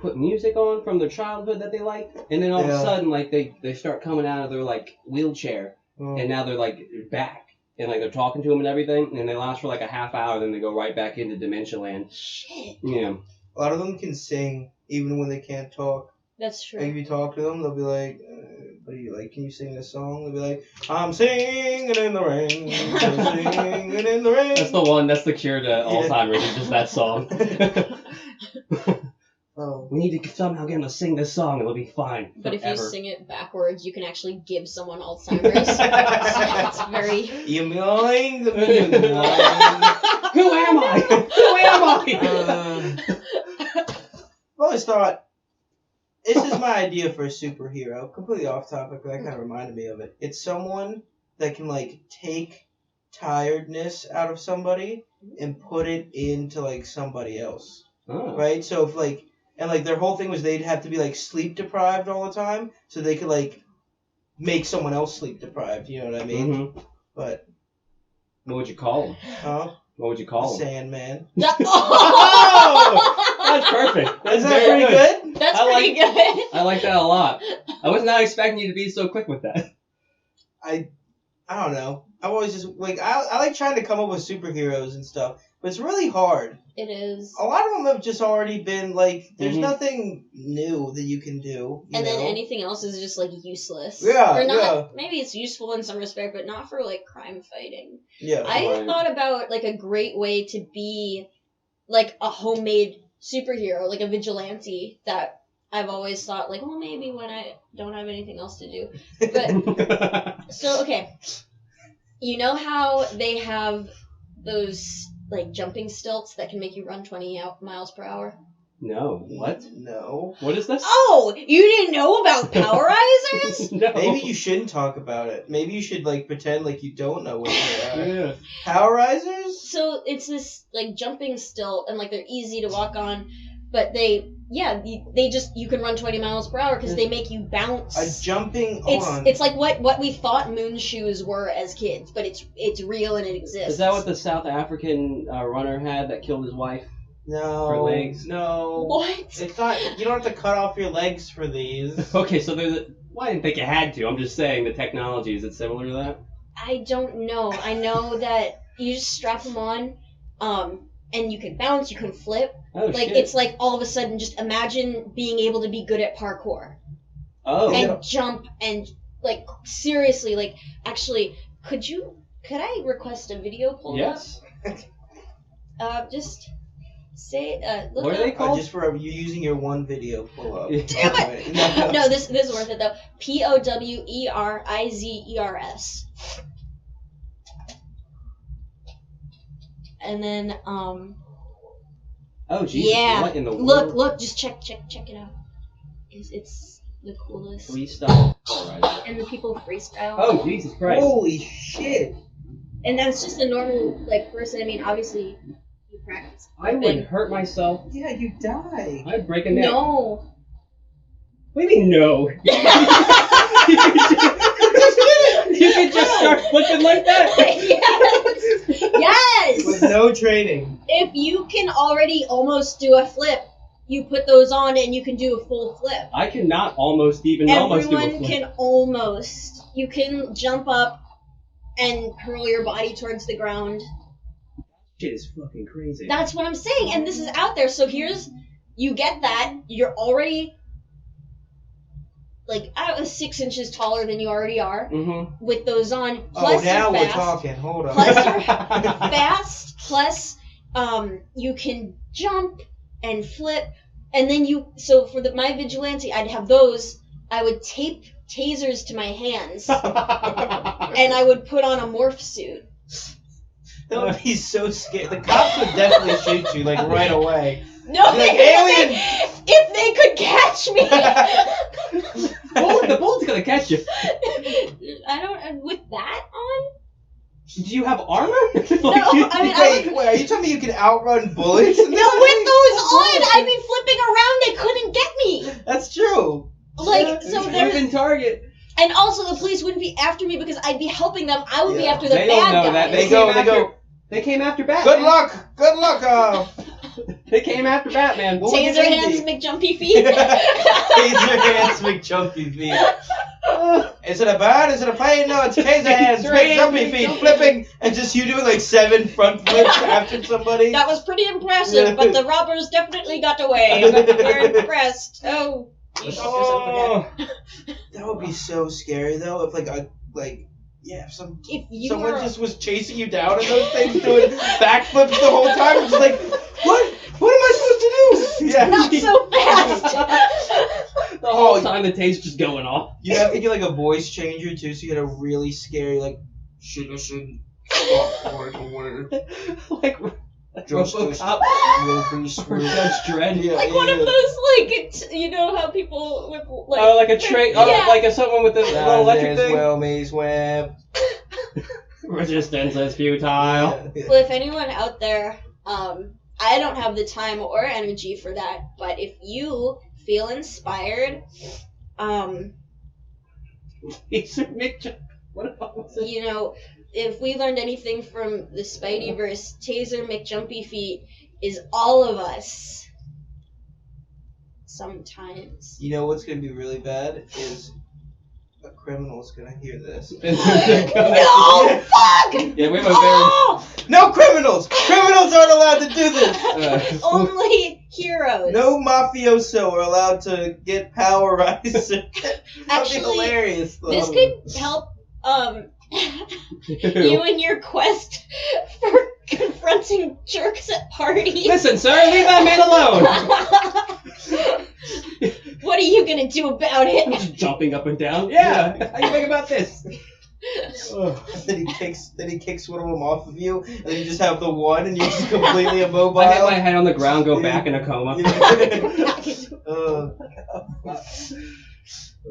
put music on from their childhood that they like, and then all of a sudden like they start coming out of their like wheelchair, and now they're like back, and like they're talking to them and everything, and they last for like a half hour, then they go right back into dementia land. shit. Yeah. A lot of them can sing even when they can't talk. That's true. Like if you talk to them, they'll be like, "What are you like? Can you sing this song?" They'll be like, "I'm singing in the rain, I'm singing in the rain." That's the one. That's the cure to Alzheimer's. Is just that song. Oh. We need to somehow get him to sing this song. It'll be fine. But if you forever. sing it backwards, you can actually give someone Alzheimer's. So it's very... You're going to be Who am I? Who am I? I've always thought, this is my idea for a superhero. Completely off topic, but that kind of reminded me of it. It's someone that can, like, take tiredness out of somebody and put it into, like, somebody else. Oh. Right? So if, like, and, like, their whole thing was they'd have to be, like, sleep deprived all the time so they could, like, make someone else sleep deprived. You know what I mean? Mm-hmm. But, What would you call him? What would you call him? Sandman. Oh! That's perfect. That's Is that pretty good? That's I pretty good. I like that a lot. I was not expecting you to be so quick with that. I don't know. I've always just, like, I like trying to come up with superheroes and stuff, but it's really hard. It is. A lot of them have just already been, like, there's nothing new that you can do. And know? then anything else is just, like, useless. Yeah, or not, yeah. Maybe it's useful in some respect, but not for, like, crime fighting. Yeah. I thought about, like, a great way to be, like, a homemade superhero, like a vigilante that I've always thought, like, well, maybe when I don't have anything else to do. But, so, okay. You know how they have those, like, jumping stilts that can make you run 20 miles per hour? No. What? No. What is this? Oh! You didn't know about Powerizers? No. Maybe you shouldn't talk about it. Maybe you should, like, pretend like you don't know what they are. Yeah. Powerizers? So it's this, like, jumping stilt, and, like, they're easy to walk on, but they you can run 20 miles per hour because they make you bounce. A jumping It's like what we thought moon shoes were as kids, but it's real and it exists. Is that what the South African runner had that killed his wife? No. For legs? No. What? It's not, you don't have to cut off your legs for these. Okay, so there's well, I didn't think you had to. I'm just saying the technology, is it similar to that? I don't know. I know that you just strap them on, and you can bounce, you can flip. Oh, Like, shit. it's like all of a sudden, just imagine being able to be good at parkour. Oh. And jump and, like, seriously, like, actually, could I request a video pull Yes. up? Just say, look What are they up. called? Just for you using your one video pull up. Damn it! No, this is worth it, though. Powerizers. And then, Oh, Jesus. yeah. What in the world? Look, just check it out. It's the coolest. Free stuff. Alright. And the people freestyle. Oh, Jesus Christ. Holy shit. And that's just a normal, like, person. I mean, obviously, you practice. I would hurt myself. Yeah, you die. I'd break a neck. No. What do you mean, no? You could just start flipping like that? Yes! Yes! With no training. If you can already almost do a flip, you put those on and you can do a full flip. I cannot almost do a flip. Everyone can almost. You can jump up and hurl your body towards the ground. shit is fucking crazy. That's what I'm saying, and this is out there. So you get that. You're already like 6 inches taller than you already are with those on. Plus now you're we're fast. talking. Hold on. Plus you're fast. Plus you can jump and flip, and then so for my vigilante, I'd have those. I would tape tasers to my hands, and I would put on a morph suit. That would be so scary. The cops would definitely shoot you, like, right away. No, Like, alien! If they could catch me. The bullet's gonna catch you. I don't, with that on? Do you have armor? No, I mean, Wait, are you telling me you can outrun bullets? No, with those on, I'd be flipping around, they couldn't get me. That's true. Like, so there's... Moving target. And also, the police wouldn't be after me because I'd be helping them. I would be after the They bad don't know guys. that. They came after Batman. Good luck. They came after Batman. Taser hands, McJumpy feet. Taser hands, McJumpy feet. Is it a bird? Is it a plane? No, it's taser hands, McJumpy feet, flipping, and just you doing like 7 front flips after somebody. That was pretty impressive, but the robbers definitely got away. We're impressed. Oh. That would be so scary though. If if someone just was chasing you down in those things doing backflips the whole time, it's like, what am I supposed to do? Yeah. Not so fast. The whole time the taser's just going off. You have to get like a voice changer too, so you get a really scary like shouldn't stop right away. Like RoboCop will be screwed. Judge Dredd. Yeah, Like one of those, like, you know how people with, like... Oh, like a tray, like someone with a little electric thing? Wilmy's web. Resistance is futile. Yeah. Well, if anyone out there, I don't have the time or energy for that, but if you feel inspired, you know, if we learned anything from the Spideyverse, Taser McJumpy Feet is all of us. Sometimes. You know what's gonna be really bad is a criminal's gonna hear this. No! Fuck! Yeah, we have a No criminals! Criminals aren't allowed to do this! Only heroes. No mafioso are allowed to get power rise. That'd Actually, be hilarious though. This could help, you in your quest for confronting jerks at parties. Listen, sir, leave that man alone. What are you gonna do about it? Just jumping up and down. Yeah. How you think about this? Then he kicks one of them off of you, and then you just have the one, and you're just completely immobile. I hit my head on the ground, go back in a coma.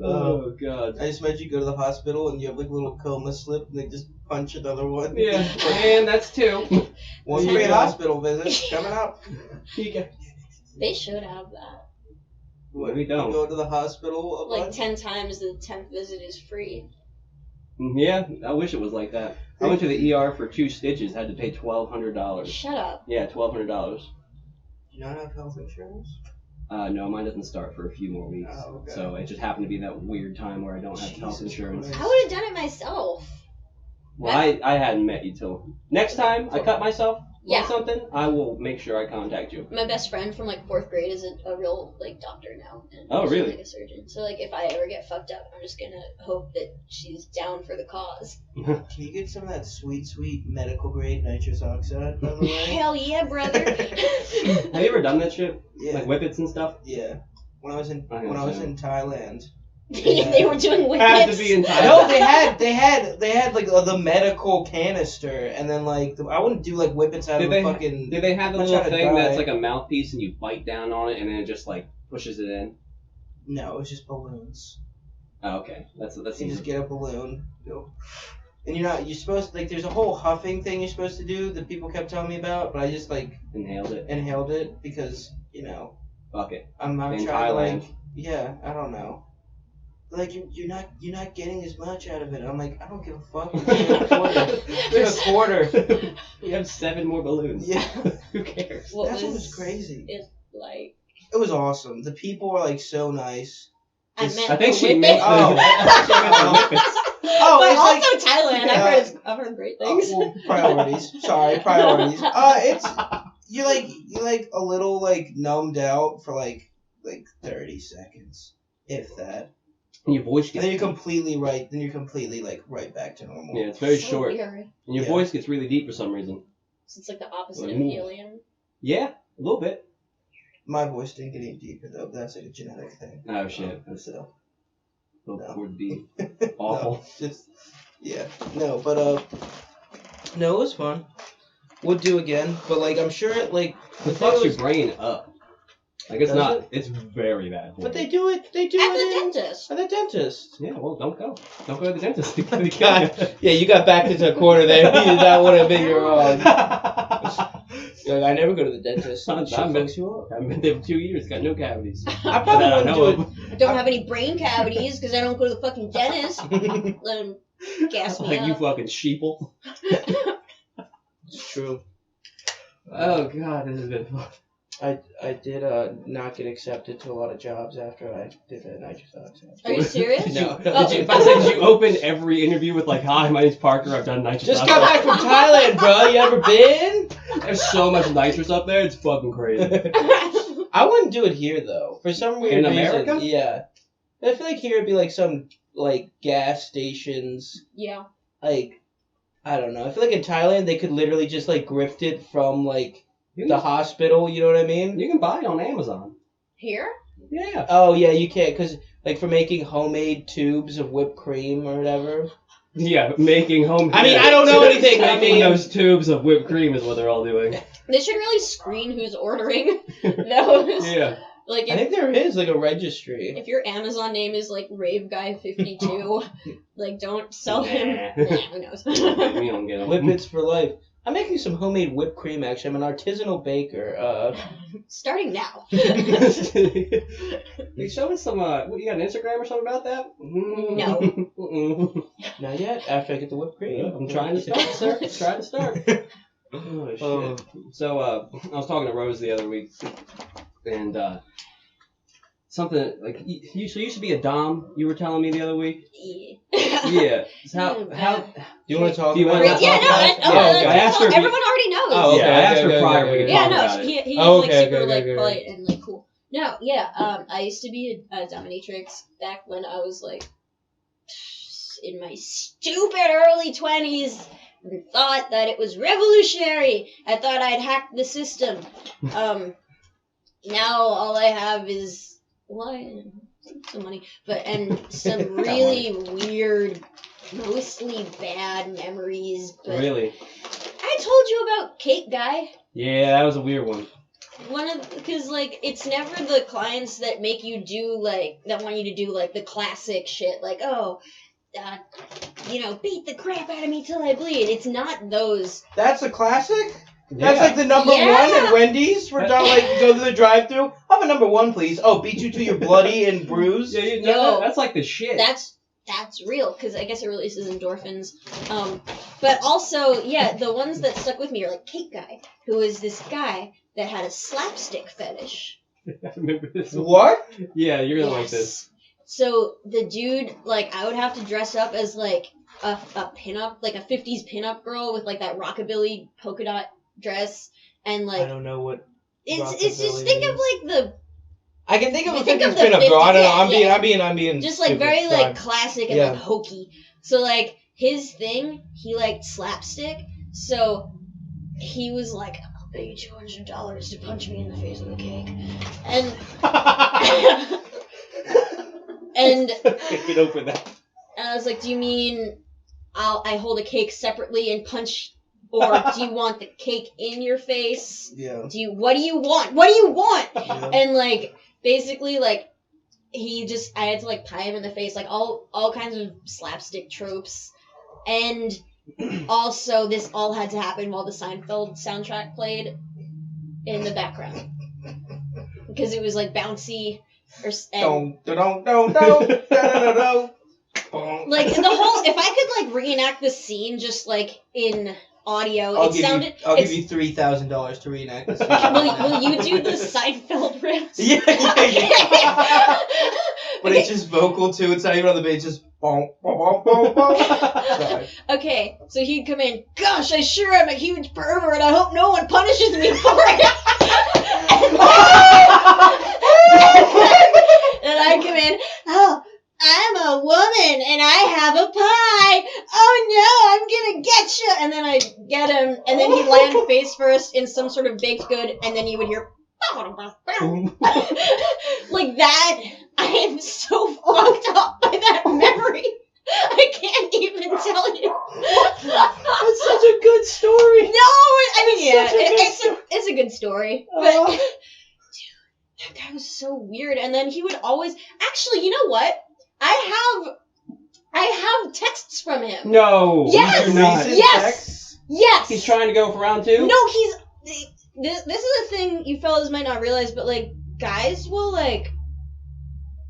Oh god. I just imagine you go to the hospital and you have like a little coma slip and they just punch another one. Yeah, and that's 2. One free hospital visit coming up. They should have that. What, we don't. You go to the hospital like 10 times the 10th visit is free. Yeah, I wish it was like that. I went to the ER for 2 stitches, had to pay $1,200. Shut up. Yeah, $1,200. Do you not have health insurance? No, mine doesn't start for a few more weeks. Oh, okay. So it just happened to be that weird time where I don't have health insurance. Christ. I would have done it myself. Well, I hadn't met you till next time I cut myself Yeah. on something. I will make sure I contact you. My best friend from like 4th grade is a real like doctor now. And Oh, she's, really? like a surgeon. So like if I ever get fucked up, I'm just gonna hope that she's down for the cause. Can you get some of that sweet medical grade nitrous oxide, by the way? Hell yeah, brother. Have you ever done that shit? Yeah. Like whippets and stuff? Yeah. When I was in so. Thailand. They were doing Had to whippets. be in time. No, they had like the medical canister, and then like I wouldn't do like whippets out of a fucking. Did they have the I'm little trying to thing die. that's like a mouthpiece and you bite down on it and then it just like pushes it in? No, it was just balloons. Oh, okay. That's You just get a balloon, go, and you're supposed to, like there's a whole huffing thing you're supposed to do that people kept telling me about, but I just like inhaled it because Fuck it. I'm In trying Thailand. to like I don't know. Like you're not getting as much out of it. I'm like, I don't give a fuck. There's a quarter. We have 7 more balloons. Yeah. Who cares? What That was crazy. It like It was awesome. The people were like so nice. I meant I think the she whippet. meant Oh. I think she meant the whippets. but it's also like Thailand. yeah. I've heard great things. well, priorities. Sorry, priorities. It's you're like a little like numbed out for like 30 seconds, if that. And your voice And gets then you're completely right. Then you're completely like right back to normal. yeah, it's very So short. weird. And your Yeah. voice gets really deep for some reason. So it's like the opposite Like of move. helium. Yeah, a little bit. My voice didn't get any deeper though. That's like a genetic thing. Oh shit, that's So would be no, awful. just yeah. No, but no, it was fun. We'll do again, but like I'm sure like It fucks your brain up. Like it's Does not. it? It's very bad. For But you. they do it. They do At it the in- dentist. At the dentist. Yeah, well, don't go. Don't go to the dentist. They kill God. you. Yeah, you got backed into a corner there. That would have been your You're like, I never go to the dentist. I'm- Shit I'm- fucks you up. I've been there for 2 years. Got no cavities. I probably That I wouldn't know do of. I don't have any brain cavities because I don't go to the fucking dentist. it. Let him gas me Like you up. fucking sheeple. It's true. Oh god, this has been fun. I did not get accepted to a lot of jobs after I did that nitrous oxide. Are you serious? Did you, No. did you, if I said you opened every interview with like, "Hi, my name's Parker. I've done nitrous Just oxide." got back from Thailand, bro. You ever been? There's so much nitrous up there. It's fucking crazy. I wouldn't do it here though. For some weird In reason. America? Yeah. I feel like here it'd be like some like gas stations. Yeah. Like I don't know. I feel like in Thailand they could literally just like grift it from like You the can, hospital. You know what I mean? you can buy it on Amazon. Here? Yeah. Oh yeah, you can't because like for making homemade tubes of whipped cream or whatever. Yeah, making home. I mean, I don't know anything. I Making mean, those tubes of whipped cream is what they're all doing. They should really screen who's ordering those. Yeah. Like I think there is like a registry. if your Amazon name is like Rave Guy 52, like don't sell him. Nah. Nah, who knows? We don't get them. Whippets for life. I'm making some homemade whipped cream. Actually, I'm an artisanal baker. Starting now. Hey, show us some. What, you got an Instagram or something about that? No. Mm-mm. Not yet. After I get the whipped cream. Yeah, I'm trying to start, sir. Trying to start. Oh shit. So I was talking to Rose the other week, and something like you used to be a dom. You were telling me the other week. Yeah. Yeah. So how Do you want to talk Do you about wanna it? Yeah, no, Yeah, okay. I asked her if you- everyone already knows. Oh, okay. Yeah, I asked her okay, prior okay, we could okay. Yeah, talk no, about it. he's Oh, like okay, super okay, like okay, polite and like cool. No, yeah, I used to be a dominatrix back when I was like in my stupid early 20s and thought that it was revolutionary. I thought I'd hacked the system. Now all I have is some money, and some really weird, mostly bad memories. But really? I told you about Cake Guy. Yeah, that was a weird one. Because like it's never the clients that make you do like that want you to do like the classic shit like beat the crap out of me till I bleed. It's not those. That's a classic. Yeah. That's like the number Yeah. one at Wendy's for like go to the drive-thru. Have a number one, please. Oh, beat you till you're bloody and bruised. Yeah, you Yo. know, that's like the shit. That's real because I guess it releases endorphins. But also yeah, the ones that stuck with me are like Cake Guy, who is this guy that had a slapstick fetish. I remember this one. What? Yeah, you're gonna like Yes. this. So the dude, like, I would have to dress up as like a pinup, like a 50s pinup girl with like that rockabilly polka dot dress, and I like don't know what. it's just rockabilly think of is. like the I can think of You a think 50s of the pinup girl. I don't know. 50s, yeah. I'm being. just like stupid. very like Sorry. classic and Yeah. like hokey. So like his thing, he liked slapstick. So he was like, "I'll pay you $200 to punch me in the face with a cake," and and You can open that. And I was like, do you mean I hold a cake separately and punch, or do you want the cake in your face? Yeah. What do you want? What do you want? Yeah. And like, basically, like, I had to like pie him in the face, like all kinds of slapstick tropes. And also, this all had to happen while the Seinfeld soundtrack played in the background. Because it was like bouncy. Don't. Like the whole, if I could like reenact the scene just like in audio, I'll it give sounded. you. I'll give you $3,000 to reenact this. Will you do the Seinfeld riffs? Yeah. But Okay. it's just vocal too. It's not even on the bass. Just boom, boom, boom, boom, boom. Sorry. Okay, so he'd come in, gosh, I sure am a huge pervert. I hope no one punishes me for it. And I'd come in, oh, I'm a woman and I have a pie. Oh no, I'm gonna get you. And then I'd get him, and then he'd land face first in some sort of baked good, and then you would hear like that. I am so fucked up by that memory. I can't even tell you. That's such a good story. No, I mean, yeah, Such a good it's a good story. But dude, that guy was so weird. And then he would always actually, you know what? I have texts from him. No. Yes! You do not. Recent Yes! texts? Yes. He's trying to go for round 2? No, he's. This is a thing you fellas might not realize, but like guys will like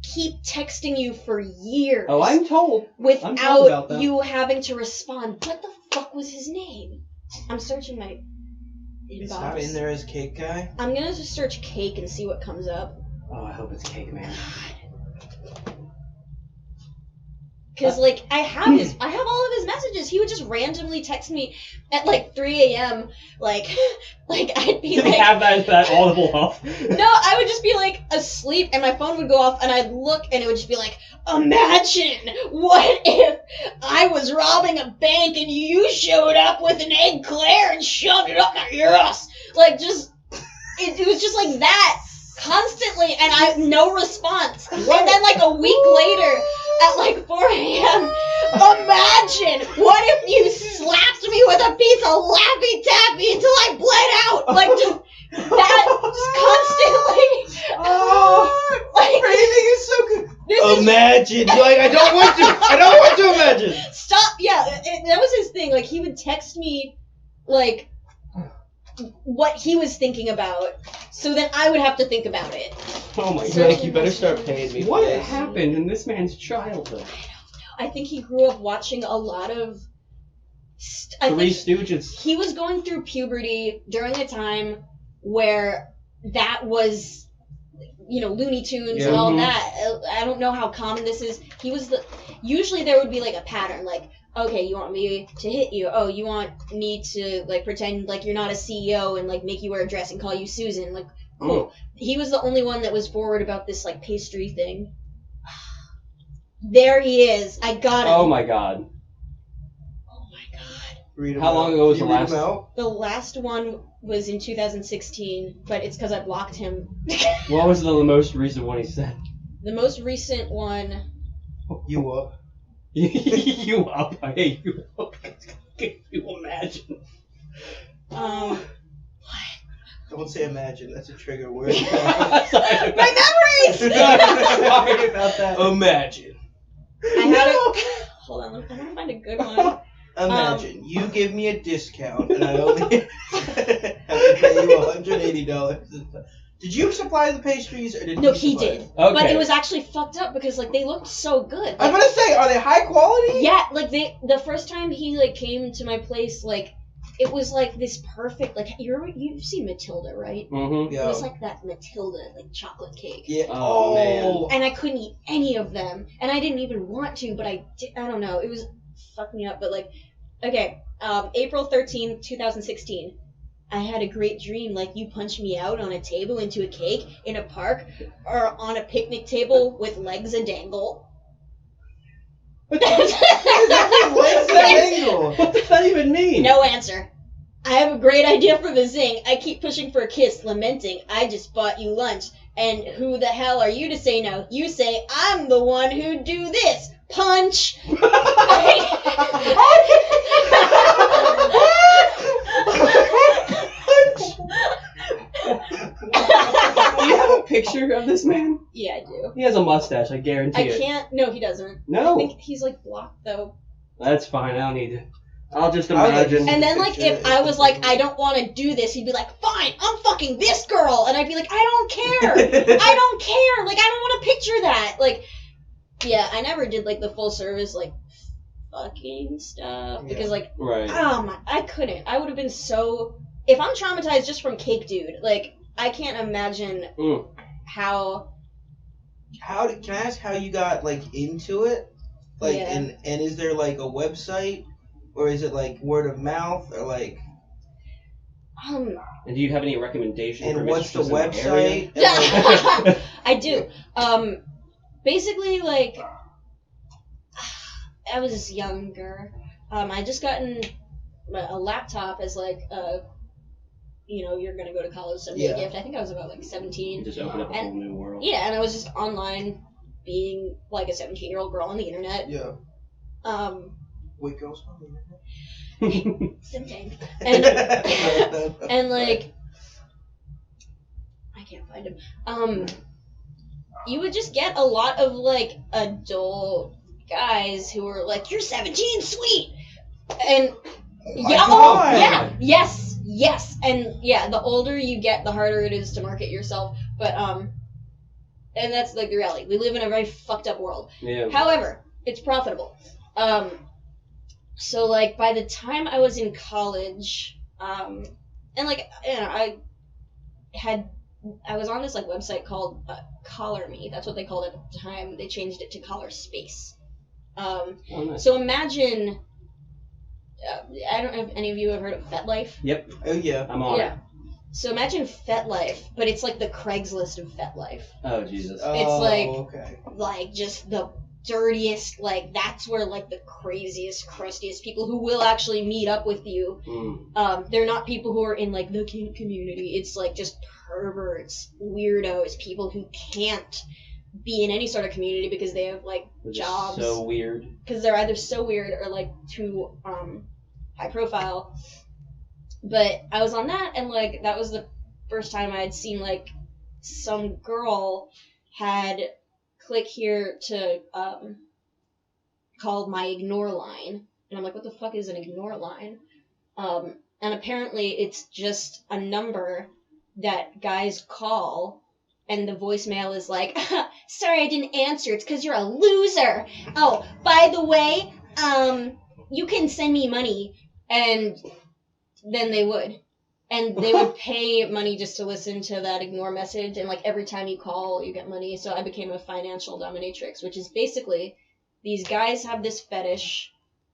keep texting you for years. Oh, I'm told. I'm told about without that. you having to respond. What the fuck was his name? I'm searching my inbox. It's not in there as Cake Guy. I'm gonna just search cake and see what comes up. Oh, I hope it's Cake Man. Cause like I have all of his messages. He would just randomly text me at like 3 a.m. Like I'd be Did he like, have that audible huff? no, I would just be like asleep and my phone would go off and I'd look and it would just be like, imagine what if I was robbing a bank and you showed up with an egg Claire and shoved it up my ass. Like just it was just like that constantly and I no response. And then like a week later at like 4 a.m. imagine what if you slapped me with a piece of Laffy Taffy until I bled out. Like just that just constantly. Oh, Like, framing is so good. this is Imagine. Like, I don't want to imagine. stop. Yeah, that was his thing. Like he would text me, like what he was thinking about, so then I would have to think about it. Oh my Searching god. You better start paying me. What for this. happened in this man's childhood? I think he grew up watching a lot of. I Three think Stooges. he was going through puberty during a time where that was, you know, Looney Tunes and all Mhm. that. I don't know how common this is. Usually there would be like a pattern, like, okay, you want me to hit you? Oh, you want me to like pretend like you're not a CEO and like make you wear a dress and call you Susan? Like, cool. He was the only one that was forward about this like pastry thing. There he is. I got him. Oh my god. Oh my god. Read 'em How out. long ago was You the read last- 'em out? The last one was in 2016, but it's because I blocked him. What was the most recent one he said? The most recent one. You up? You up? I hate you up. Can you imagine? Don't say imagine. That's a trigger word. Sorry My memories! Sorry about that. Imagine. I had it. Hold on, I'm gonna find a good one. Imagine you give me a discount and I only have to pay you $180. Did you supply the pastries or did No, he he supply did. them? Okay. But it was actually fucked up because like they looked so good. I'm Like, gonna say, are they high quality? yeah, like the first time he like came to my place, like it was like this perfect like you've seen Matilda, right? Mm-hmm. It was like that Matilda like chocolate cake. Yeah. Oh, man. And I couldn't eat any of them, and I didn't even want to, but I don't know, it was fucked me up. But like, okay, April 13th, 2016, I had a great dream, like you punched me out on a table into a cake in a park or on a picnic table with legs a dangle. What's that angle? What does that even mean? No answer. I have a great idea for the zing. I keep pushing for a kiss, lamenting, I just bought you lunch. And who the hell are you to say no? You say, I'm the one who do this. Punch! Do you have a picture of this man? Yeah, I do. He has a mustache, I guarantee I it. can't. No, he doesn't. I No. think he's like blocked though. That's fine, I don't need to. I'll just I'll let imagine. you- And then like if I was like, I don't want to do this, he'd be like, fine, I'm fucking this girl, and I'd be like, I don't care. I don't care. Like I don't want to picture that. Like, yeah, I never did like the full service like fucking stuff because like, Right. I couldn't. I would have been so. If I'm traumatized just from Cake Dude, like I can't imagine Mm. how can I ask how you got like into it? Like, Yeah. and is there like a website, or is it like word of mouth, or like? And do you have any recommendations for And what's the mistresses in the area? website? And, like, I do. Basically, like, I was younger. I just gotten a laptop as like you're gonna go to college someday Yeah. gift. I think I was about like You 17. just open up a whole new world. Yeah, and I was just online being like a 17-year-old girl on the internet. yeah. Um, Wait, girls. sometimes. And and like I can't find him. You would just get a lot of like adult guys who were like, "You're 17, sweet," and God. yes, and yeah. The older you get, the harder it is to market yourself. But and that's like the reality. We live in a very fucked up world. Yeah. However, it's profitable. So like by the time I was in college, and like I was on this like website called Collar Me. That's what they called it at the time. They changed it to Collar Space. Oh, nice. So imagine. I don't know if any of you have heard of FetLife. Yep. Oh yeah. I'm on it. Yeah. So imagine FetLife, but it's like the Craigslist of FetLife. Oh, Jesus. Oh, like- okay. Like just the dirtiest. Like that's where like the craziest, crustiest people who will actually meet up with you. They're not people who are in like the kink community. It's like just perverts, weirdos, people who can't be in any sort of community because they have like They're just jobs. so weird. Because they're either so weird or like too high profile. But I was on that, and like that was the first time I had seen like some girl had click here to called my ignore line, and I'm like, what the fuck is an ignore line? And apparently it's just a number that guys call, and the voicemail is like, sorry I didn't answer, it's because you're a loser. Oh, by the way, you can send me money. And then they would. And they would pay money just to listen to that ignore message, and like every time you call, you get money. So I became a financial dominatrix, which is basically these guys have this fetish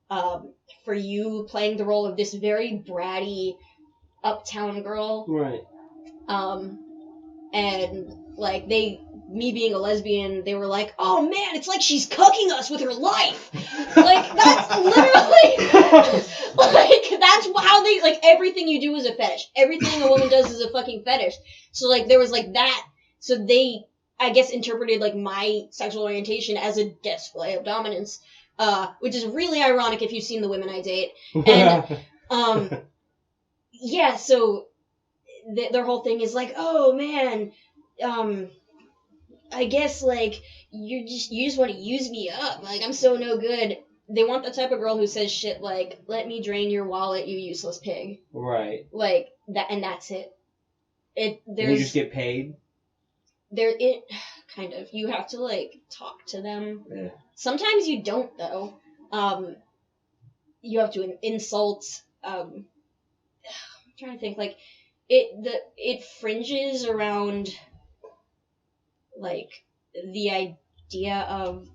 for you playing the role of this very bratty uptown girl. Right. And like me being a lesbian, they were like, oh man, it's like she's cooking us with her life. Like that's literally like that's how they like everything you do is a fetish. Everything a woman does is a fucking fetish. So like there was like that. So they I guess interpreted like my sexual orientation as a display of dominance. Which is really ironic if you've seen the women I date. And yeah, so their whole thing is like, oh man, I guess like you just want to use me up. Like I'm so no good. They want the type of girl who says shit like, let me drain your wallet, you useless pig. Right. Like that, and that's it. And you just get paid? Kind of. You have to like talk to them. Yeah. Sometimes you don't though. You have to insult. I'm trying to think like it fringes around like the idea of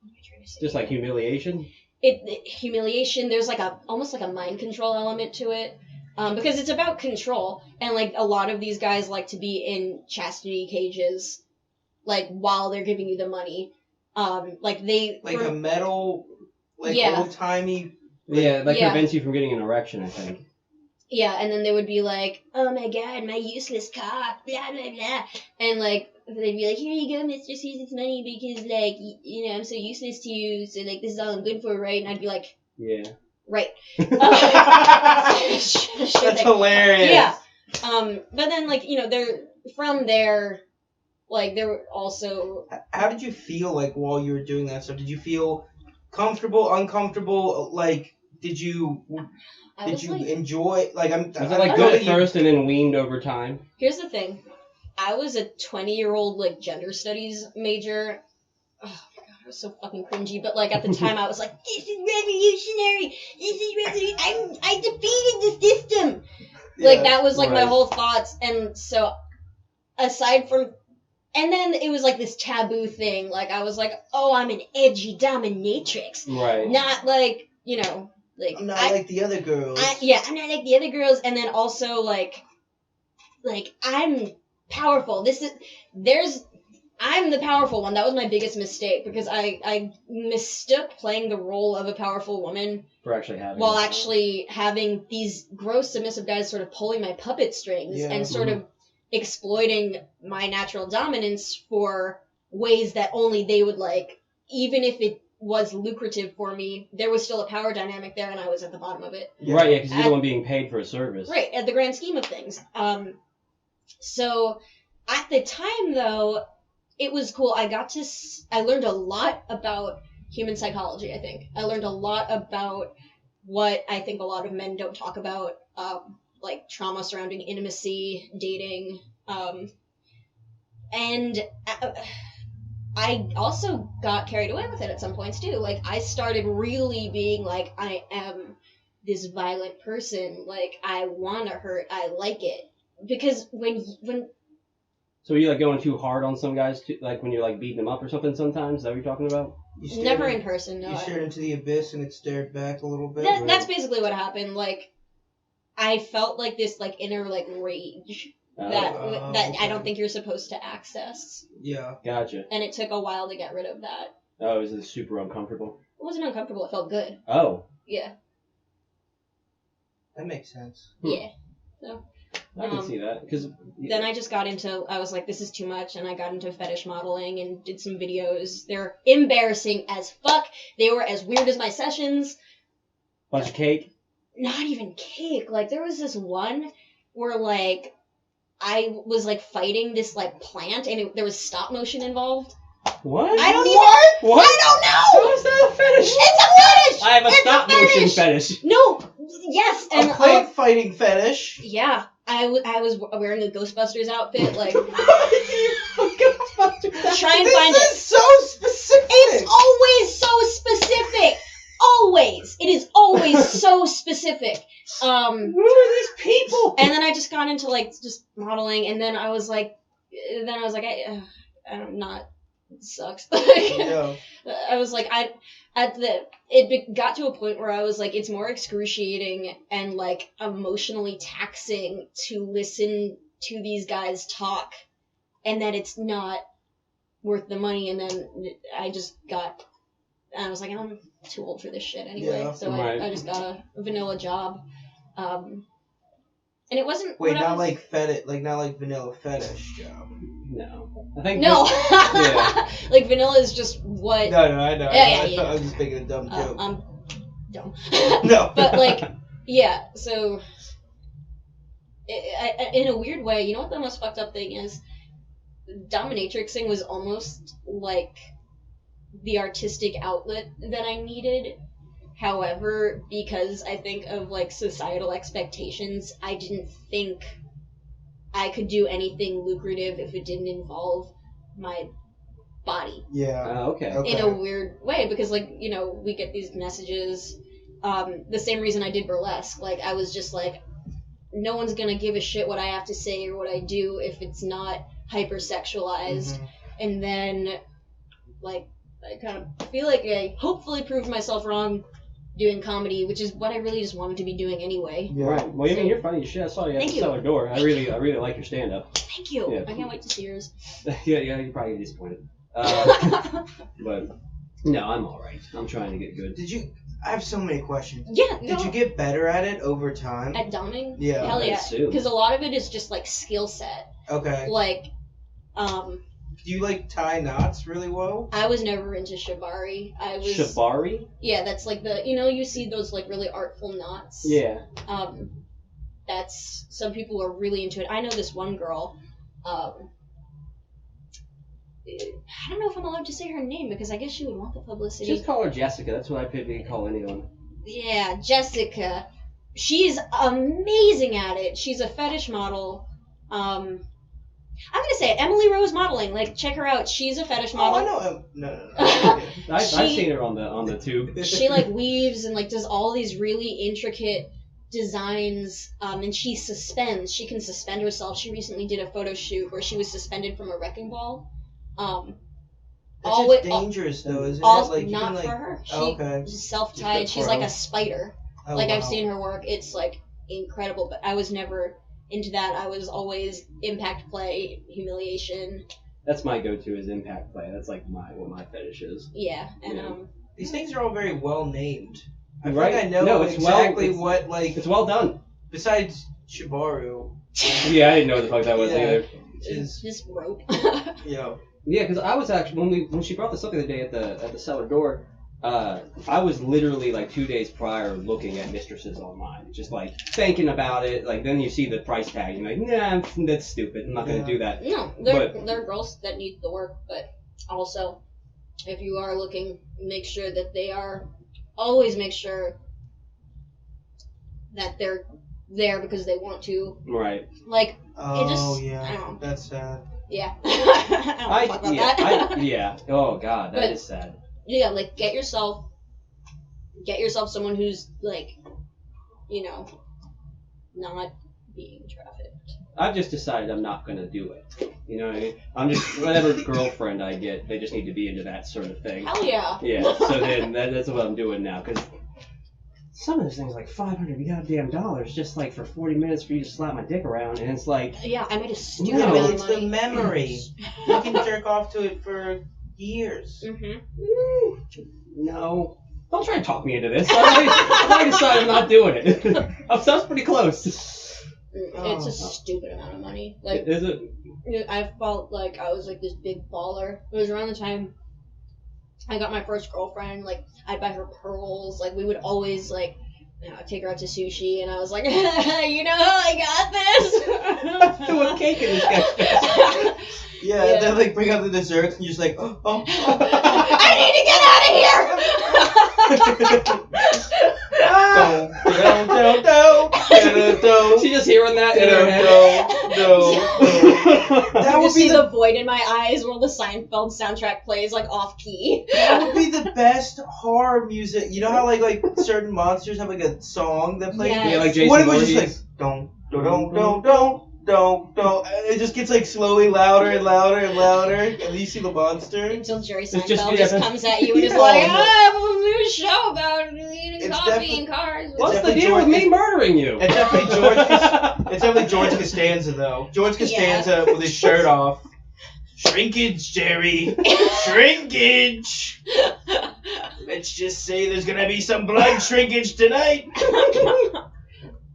what am I trying to say? Just like humiliation? Humiliation. There's like almost like a mind control element to it. Because it's about control, and like a lot of these guys like to be in chastity cages, like while they're giving you the money. Like a metal, like Yeah. old timey. Yeah, that Yeah. prevents you from getting an erection, I think. Yeah, and then they would be like, oh my god, my useless cock, blah blah blah, and like they'd be like, here you go, mistress, here's this money because like you know I'm so useless to you, so like this is all I'm good for, right? And I'd be like, Yeah. right. That's hilarious. Yeah. But then like they're from there. Like they were also. How did you feel like while you were doing that stuff? Did you feel comfortable, uncomfortable? Like, did you enjoy? Like, Was it like good at first and then weaned over time? Here's the thing, I was a 20-year-old like gender studies major. Oh my god, I was so fucking cringy. But like at the time, I was like, this is revolutionary. This is revolutionary. I defeated the system. Yeah, like that was like my right. whole thoughts. And so, aside from And then it was like this taboo thing. Like I was like, oh, I'm an edgy dominatrix, Right. not like like I'm not like the other girls. I'm not like the other girls. And then also like I'm powerful. I'm the powerful one. That was my biggest mistake because I mistook playing the role of a powerful woman For actually having. while actually having these gross submissive guys sort of pulling my puppet strings and sort of exploiting my natural dominance for ways that only they would like. Even if it was lucrative for me, there was still a power dynamic there and I was at the bottom of it. Right, yeah, because you're the one being paid for a service. Right, at the grand scheme of things. So at the time though, it was cool. I learned a lot about human psychology, I think. I learned a lot about what I think a lot of men don't talk about, like trauma surrounding intimacy, dating, and I also got carried away with it at some points too. Like I started really being like, I am this violent person. Like I want to hurt. I like it because when So are you like going too hard on some guys, too, like when you're like beating them up or something? Sometimes is that what you're talking about? never in person. No, You stared into the abyss and it stared back a little bit. That's basically what happened. Like I felt like this like inner like rage that I don't think you're supposed to access. Yeah. Gotcha. And it took a while to get rid of that. Oh, is it super uncomfortable? It wasn't uncomfortable. It felt good. Oh. Yeah. That makes sense. Yeah. So. I can see that because Then I just got into. I was like, this is too much, and I got into fetish modeling and did some videos. They're embarrassing as fuck. They were as weird as my sessions. bunch of cake. Not even cake. Like there was this one where like I was like fighting this like plant, and there was stop motion involved. What? I don't What? even. I don't know. How's that a fetish? It's a fetish. I have a It's stop motion fetish. No. Yes. And A plant fighting fetish. yeah. I was wearing a Ghostbusters outfit, like, Ghostbusters. try and find This it. is so specific. It's always so specific. Always. It is always so specific. Who are these people? And then I just got into, like, just modeling, and then I was like, I'm not, it sucks. Yeah. I was like, it got to a point where I was like, it's more excruciating and like emotionally taxing to listen to these guys talk, and that it's not worth the money. And then I was like, I'm too old for this shit anyway. Yeah. So Right. I just got a vanilla job, and it wasn't. Wait, what I not was- not like vanilla fetish job. No. I think No, Yeah. like vanilla is just what. No, I know. Yeah. I was just making a dumb joke. I'm dumb. No. But like, yeah. So, in a weird way, you know what the most fucked up thing is? Dominatrixing was almost like the artistic outlet that I needed. However, because I think of like societal expectations, I didn't think I could do anything lucrative if it didn't involve my body. Yeah. Okay. In a weird way, because like, you know, we get these messages, the same reason I did burlesque. Like, I was just like, no one's gonna give a shit what I have to say or what I do if it's not hypersexualized. Mhm. And then, like, I kind of feel like I hopefully proved myself wrong doing comedy, which is what I really just wanted to be doing anyway. Yeah. Right. Well, I mean, you're funny as shit. I saw you at Thank the you. cellar door. I really like your stand-up. Thank you. Yeah. I can't wait to see yours. yeah, you're probably disappointed. But no, I'm all right. I'm trying to get good. I have so many questions. Yeah, Did you get better at it over time? at doming? Yeah. Hell I yeah. assume. Because a lot of it is just like skill set. Okay. Like, Do you like tie knots really well? I was never into shibari. Shibari? Yeah, that's like you see those like really artful knots. Yeah. That's, some people are really into it. I know this one girl, I don't know if I'm allowed to say her name because I guess she would want the publicity. Just call her Jessica. That's what I typically call anyone. Yeah, Jessica. She's amazing at it. She's a fetish model. I'm gonna say it. Emily Rose Modeling. Like, check her out. She's a fetish Oh, model. I know. No. I've She- seen her on the tube. She like weaves and like does all these really intricate designs, and she can suspend herself. She recently did a photo shoot where she was suspended from a wrecking ball. That's dangerous though, isn't it? Like, not you can, for her. She's self-tied. Just She's like a spider. Oh, Like, wow. I've seen her work. It's, like, incredible. But I was never into that. I was always impact play, humiliation. That's my go-to is impact play. That's like what my fetish is. Yeah, and Yeah. These things are all very well named. I Right? think I know No, it's exactly well- what, like, It's well done. besides Shibaru, Yeah, I didn't know what the fuck that was Yeah. either. is, just rope. Yeah, because I was actually when she brought this up the other day at the cellar door, I was literally like 2 days prior looking at mistresses online, just like thinking about it. Like then you see the price tag, and you're like, nah, that's stupid. I'm not gonna do that. No, they're girls that need the work, but also, if you are looking, make sure that always make sure that they're there because they want to. Right. Like, oh I yeah, don't know. that's sad. Yeah. I don't know about that. Yeah. Oh god, that But- is sad. Yeah, like, get yourself someone who's, like, not being trafficked. I've just decided I'm not gonna do it. You know what I mean? I'm just whatever girlfriend I get, they just need to be into that sort of thing. Hell yeah. Yeah. So then that's what I'm doing now, because some of those things like $500 goddamn dollars just like for 40 minutes for you to slap my dick around, and it's like Yeah, I made a stupid No, amount of It's money. the memory. You can jerk off to it for years. Mm-hmm. no. Don't try to talk me into this. I already decided I'm not doing it. Sounds pretty close. It's a stupid amount of money. Like, Is it? I felt like I was like this big baller. It was around the time I got my first girlfriend. Like, I'd buy her pearls. Like, we would always take her out to sushi, and I was like, you know how I got this? Threw a cake in this guy's face. Yeah, they like bring out the desserts and you're just like, oh. I need to get out of here. She's just hearing that in her head. That You would see be the void in my eyes while the Seinfeld soundtrack plays like off key. that would be the best horror music. You know how like certain monsters have like a song that plays? Yes. Yeah, like Jason What if it was just Voorhees. like don't. It just gets like slowly louder and louder and louder, and then you see the monster. Until Jerry It's Seinfeld just- just comes at you and is Oh, like, no. I have a new show about eating It's coffee definitely- and cars. What's the definitely deal with George- me murdering you? It's definitely It's definitely George Costanza though. George Costanza with his shirt off. Shrinkage, Jerry. Shrinkage. Let's just say there's gonna be some blood shrinkage tonight.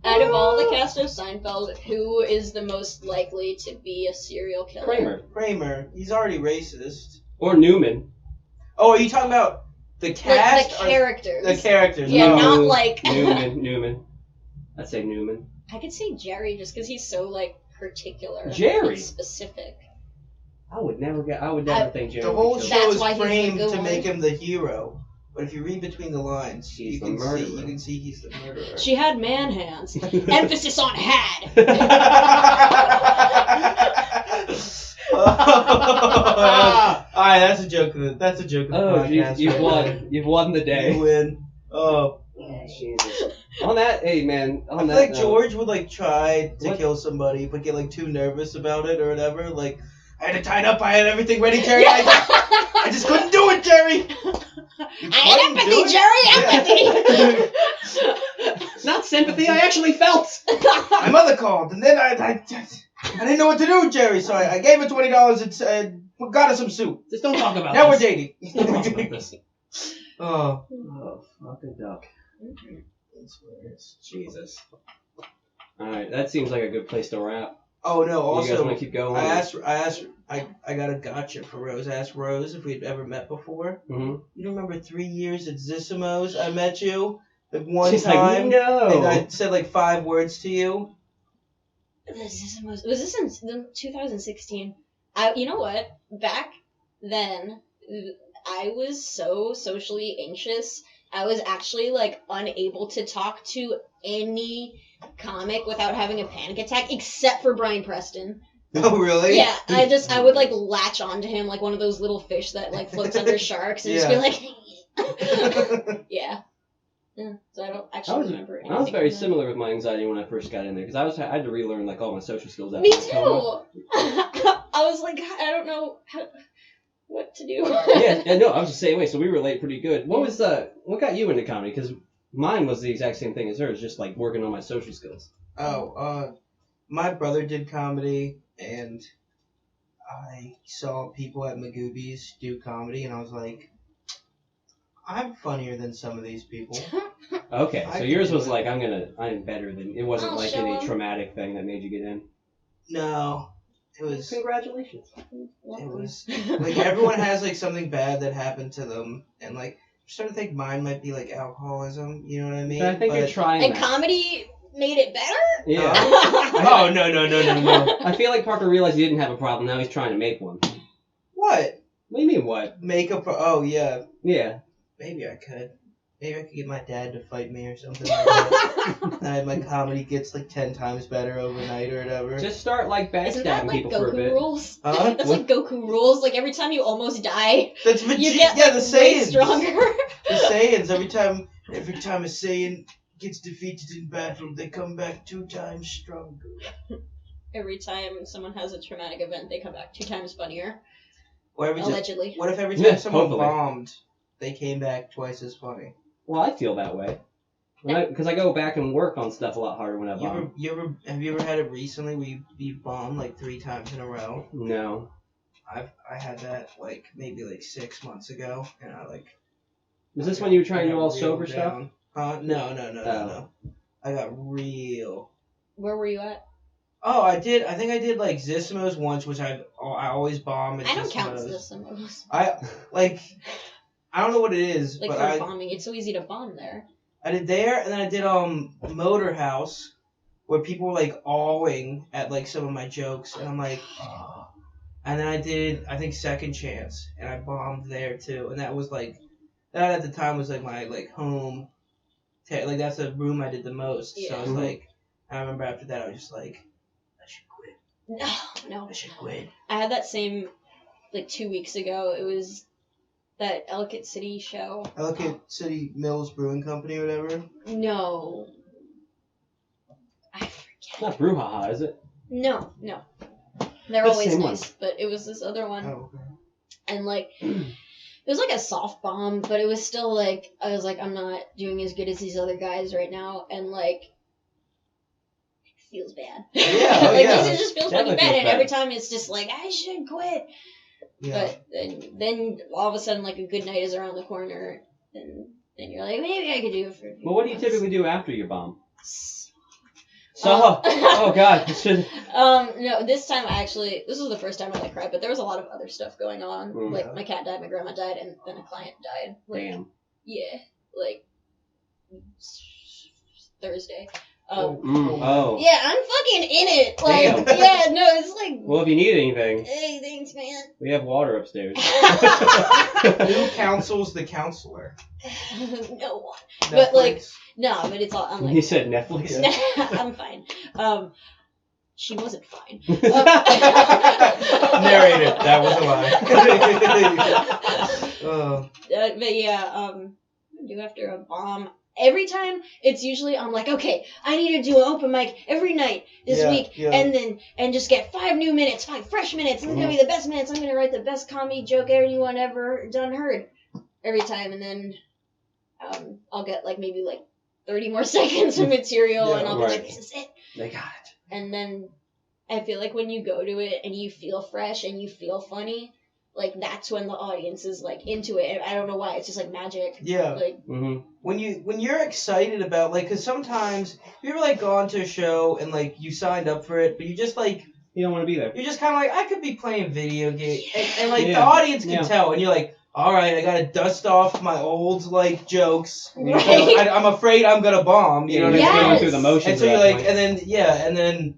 Out of all the cast of Seinfeld, who is the most likely to be a serial killer? Kramer. He's already racist. Or Newman. Oh, are you talking about the cast? Like the characters. The characters. Yeah, Oh. not like... Newman. I'd say Newman. I could say Jerry just because he's so, like, particular. Jerry? And specific. I would never think Jerry The whole would kill show That's is why he's the framed good to one. make him the hero. But if you read between the lines, He's you the can murderer. see he's the murderer. She had man hands. me. Emphasis on had. Alright, that's a joke. That's a joke of the Oh, podcast. you've right won. there. You've won the day. You win. Oh. Jesus. On that, hey man. I On feel that like note, George would like try to What? kill somebody, but get like too nervous about it or whatever. Like, I had it tied up. I had everything ready, Jerry. I just couldn't do it, Jerry. I had empathy, Jerry, empathy. Not sympathy. I actually felt. My mother called, and then I didn't know what to do, Jerry. So I gave her $20 and said, "Got her some soup." Just don't talk about Now we're this. dating. Don't talk about this. Oh. Oh, fucking duck. That's hilarious. Jesus. Alright, that seems like a good place to wrap. Oh no! You guys Also, want to keep going? I got a gotcha for Rose. I asked Rose if we'd ever met before. Mm-hmm. You remember 3 years at Zissimo's? I met you like one She's time, like, no. and I said like 5 words to you. Was this in 2016? You know what? Back then, I was so socially anxious. I was actually like unable to talk to any comic without having a panic attack, except for Bryan Preston. Oh really? Yeah, I would like latch onto him like one of those little fish that like floats under sharks and just be like, yeah. Yeah, so I don't actually remember anything. I was very from that. similar with my anxiety when I first got in there because I had to relearn like all my social skills. After Me my too. coma. I was like, I don't know what to do. yeah, no, I was the same way. So we relate pretty good. What got you into comedy? Because mine was the exact same thing as hers, just like working on my social skills. My brother did comedy, and I saw people at Magoobies do comedy, and I was like, I'm funnier than some of these people. Okay, I so can yours do was it. like, I'm better than. It wasn't I'll like show any 'em. traumatic thing that made you get in. No, it was. Congratulations. It was like everyone has like something bad that happened to them, and like I'm starting to think mine might be like alcoholism. You know what I mean? But I think you're trying. And that. comedy made it better? Yeah. Oh no! I feel like Parker realized he didn't have a problem. Now he's trying to make one. What? What do you mean what? Oh yeah. Yeah. Maybe I could. Maybe I could get my dad to fight me or something like that. And my comedy gets like 10 times better overnight or whatever. Just start like Isn't that backstabbing like people for a Goku bit. rules? Huh? That's like Goku rules. Like every time you almost die, That's you get yeah, like, the way Saiyans. stronger. The Saiyans, every time a Saiyan gets defeated in battle, they come back 2 times stronger. Every time someone has a traumatic event, they come back 2 times funnier. Or Allegedly. what if every Yeah, time someone hopefully. bombed, they came back twice as funny? Well, I feel that way. Because I go back and work on stuff a lot harder when I bomb. Have you ever had it recently where you bombed like 3 times in a row? No. I had that like maybe like 6 months ago, and I like. Was this when you were trying to do I all got sober real stuff? down. No. I got real. Where were you at? Oh, I think I did like Zismos once, which I always bomb at I don't count Zismos. this. I don't know what it is, Like but for I bombing, it's so easy to bomb there. I did there, and then I did Motor House, where people were like awing at like some of my jokes, and I'm like, oh. And then I did I think Second Chance, and I bombed there too, and that was like that at the time was like my like home, like that's the room I did the most. Yeah. So I was like, I remember after that I was just like, I should quit. No. I should quit. I had that same, like 2 weeks ago. It was that Ellicott City show. Ellicott City Mills Brewing Company or whatever. No. I It's forget. not brouhaha, is it? No. They're That's the always same nice, but it was this other one. Oh, okay. And like, it was like a soft bomb, but it was still like, I was like, I'm not doing as good as these other guys right now, and like, it feels bad. Yeah, like, yeah. it just feels Definitely fucking bad, feels and bad. every time it's just like, I should quit. Yeah. But then all of a sudden, like, a good night is around the corner, and then you're like, maybe I could do it for a few Well, what do you months. typically do after your bomb? So, Uh, oh god, you should. No, this time this was the first time I like cried, but there was a lot of other stuff going on. Mm. Like, my cat died, my grandma died, and then a client died. Like, Damn. yeah, like, Thursday. Oh. Yeah, I'm fucking in it. Like, Damn. yeah, no, it's like, Well, if you need anything, hey, thanks, man. we have water upstairs. Who counsels the counselor? No one. But, like, Netflix? no, but it's all, I'm He like, said Netflix. I'm fine. She wasn't fine. Narrated. That was a lie. But yeah, do after a bomb. Every time, it's usually, I'm like, okay, I need to do an open mic every night this week, Yeah. and just get 5 new minutes, 5 fresh minutes. This is gonna be the best minutes. I'm gonna write the best comedy joke anyone ever done heard every time, and then I'll get like maybe like 30 more seconds of material, Yeah, and I'll be right. like, this is it. They got it. And then I feel like when you go to it and you feel fresh and you feel funny, like that's when the audience is like into it. And I don't know why. It's just like magic. Yeah. Like, Mm-hmm. When you're excited about like, cause sometimes have you ever like gone to a show and like you signed up for it, but you just like You don't want to be there. you're just kind of like I could be playing video games, and like the Yeah. audience can Yeah. tell, and you're like, all right, I gotta dust off my old like jokes. You know, Right. I'm afraid I'm gonna bomb. You know what you're I mean? going Yes. through the motions. And so at you're that like,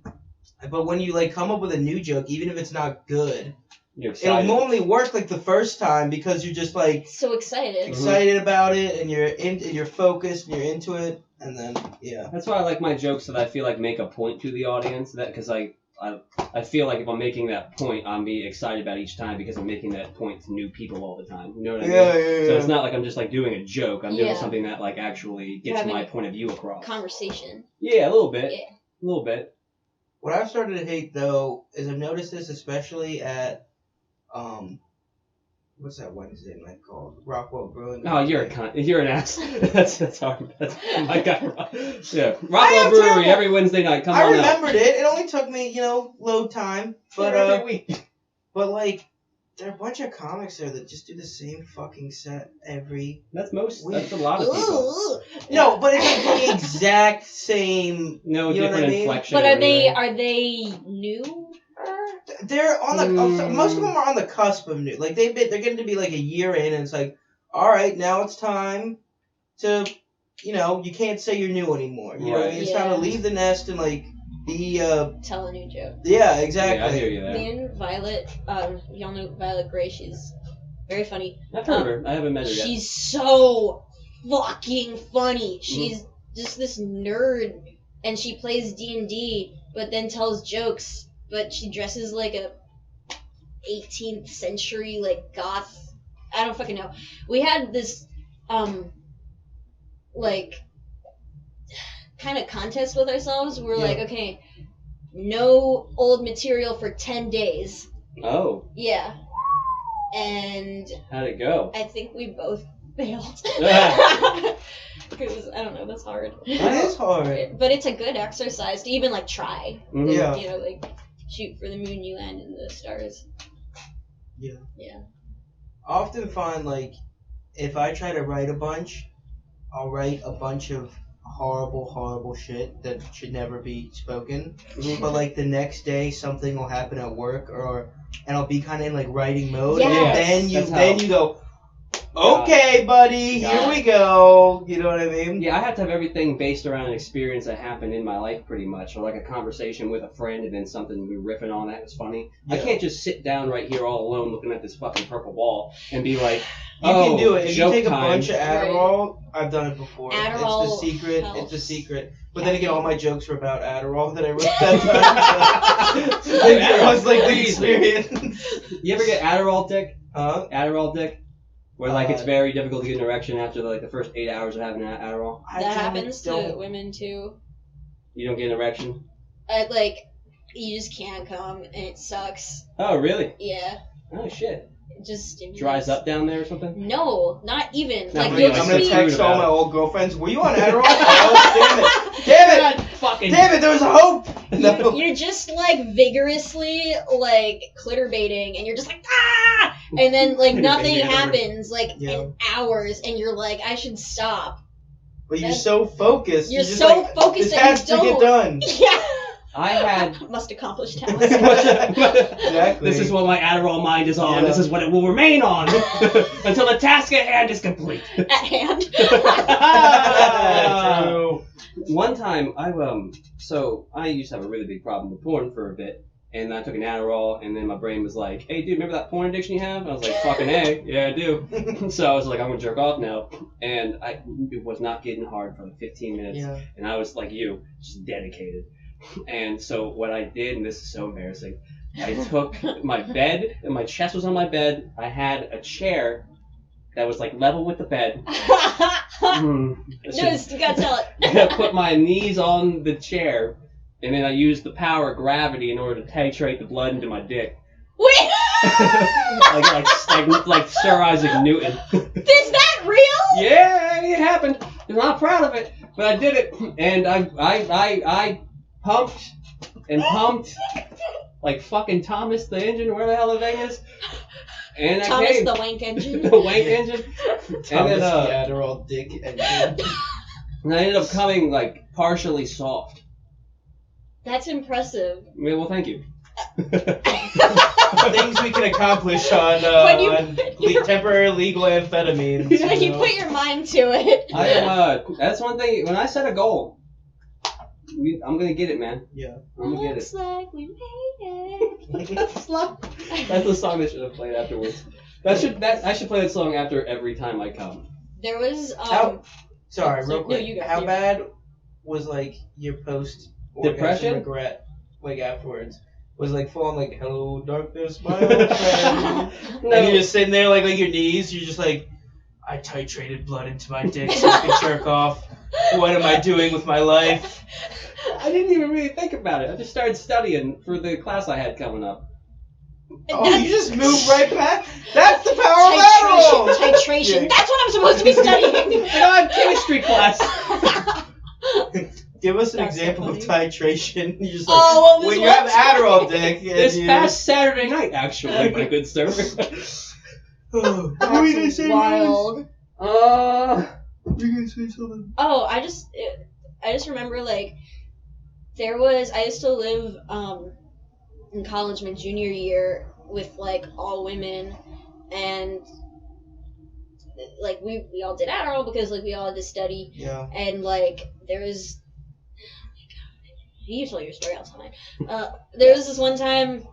point. but when you like come up with a new joke, even if it's not good, You're it'll excited. normally work like the first time because you're just like so excited. excited about it and you're focused and you're into it, and then yeah. That's why I like my jokes that I feel like make a point to the audience. That because like I feel like if I'm making that point, I'm be excited about each time because I'm making that point to new people all the time. You know what I mean? Yeah. So it's not like I'm just like doing a joke. I'm doing Yeah. something that like actually You're gets having my a point of view across. Conversation. Yeah, a little bit. Yeah. A little bit. What I've started to hate though is I've noticed this especially at what's that Wednesday night called? Rockwell Brewing. Oh, you're a cunt. You're an ass. that's hard. That's my guy. Yeah, I Rockwell am Brewery terrible. every Wednesday night. Come I on out. remembered it. It only took me, load time. But every week. but like there are a bunch of comics there that just do the same fucking set every That's a week. lot of people. Ooh. No, but it's like the exact same. No You know different what I mean? inflection. But or are they anything. new? They're on the most of them are on the cusp of new. Like they're getting to be like a year in, and it's like, all right, now it's time to, you can't say you're new anymore. You know what I mean? It's time to Yeah. leave the nest and like be Tell a new joke. yeah, exactly. Yeah, I hear you there. Me and Violet, y'all know Violet Gray. She's very funny. I've heard of her. I haven't met her yet. She's so fucking funny. She's just this nerd, and she plays D&D, but then tells jokes. But she dresses like a 18th century like goth. I don't fucking know. We had this like kind of contest with ourselves. We're like, okay, no old material for 10 days. Oh, Yeah. And how'd it go? I think we both failed. Because, I don't know, that's hard. It is hard. But it's a good exercise to even, like, try. Mhm. Yeah. You know, like, shoot for the moon, you land in the stars. Yeah. Yeah. I often find like if I try to write a bunch, I'll write a bunch of horrible shit that should never be spoken. But like the next day something will happen at work and I'll be kinda in like writing mode Yes. and That's then you go, okay, buddy, here we go. You know what I mean? Yeah, I have to have everything based around an experience that happened in my life, pretty much, or like a conversation with a friend, and then something we were riffing on that was funny. I Yeah. can't just sit down right here all alone looking at this fucking purple wall and be like, You "Oh, can do it. If you joke take a time." bunch of Adderall, I've done it before. Adderall it's the secret. helps. It's the secret. But then again, all my jokes were about Adderall that I wrote that time. It was like the experience. You ever get Adderall dick? Huh? Adderall dick? Where like it's Uh, very difficult to get an erection after like the first 8 hours of having Adderall. That happens to women, too. You don't get an erection? Like, you just can't come, and it sucks. Oh, really? Yeah. Oh shit. It just stimulates. Dries up down there or something? No, not even. No, Like, but you'll I'm just gonna be... text all about my it. old girlfriends. Were you on Adderall? Oh, damn it! Fucking. Damn it! There was a hope. No. You're just like vigorously like clitter baiting, and you're just like ah, and then like Clitter nothing baiting, happens like Yeah. in hours, and you're like I should stop. But you're so focused. You're just so like, focused this that has you to get done. Yeah, I had. must accomplish task Exactly. This is what my Adderall mind is on. Yeah. This is what it will remain on until the task at hand is complete. at hand. True. One time, so I used to have a really big problem with porn for a bit, and I took an Adderall, and then my brain was like, "Hey, dude, remember that porn addiction you have?" And I was like, "Fucking A, yeah, I do." So I was like, "I'm gonna jerk off now," and it was not getting hard for like 15 minutes, Yeah. and I was like you, just dedicated. And so what I did, and this is so embarrassing, I took my bed, and my chest was on my bed. I had a chair that was like level with the bed. No, you gotta tell it. I put my knees on the chair, and then I used the power of gravity in order to titrate the blood into my dick. Wait, like Sir Isaac Newton. is that real? Yeah, it happened. I'm not proud of it, but I did it, and I pumped and pumped like fucking Thomas the Engine, where the hell the thing is, and I Thomas came. the wank engine. The wank engine. Thomas And then, the Adderall dick and And I ended up coming like partially soft. That's impressive. Yeah, well, thank you. things we can accomplish on, When you on put your- temporary legal amphetamines. When you put your mind to it. I am. That's one thing. When I set a goal, I'm gonna get it, man. Yeah. I'm gonna get Looks it. like we made it. Slow. That's the song that should have played afterwards. I should play that song after every time I come. There was Sorry, So- real no, quick. you go, How you go. bad was like your post Depression? regret? like afterwards was like full on like, hello darkness, my old friend. No. And you're just sitting there like your knees. You're just like, I titrated blood into my dick so I could jerk off. What am I doing with my life? I didn't even really think about it. I just started studying for the class I had coming up. Oh, you just moved right back? That's the power of Adderall! Titration. Yeah. That's what I'm supposed to be studying. I don't have chemistry class. Give us an That's so example of funny. titration. You're just like, Oh, what was when you what? have Adderall, dick. and This you- past Saturday night, actually, my good sir. Oh, That's wild. You gonna say something? Oh, I just remember like I used to live in college my junior year with like all women, and like we all did Adderall because like we all had to study, Yeah. and like there was you tell your story, I'll tell mine. There was this one time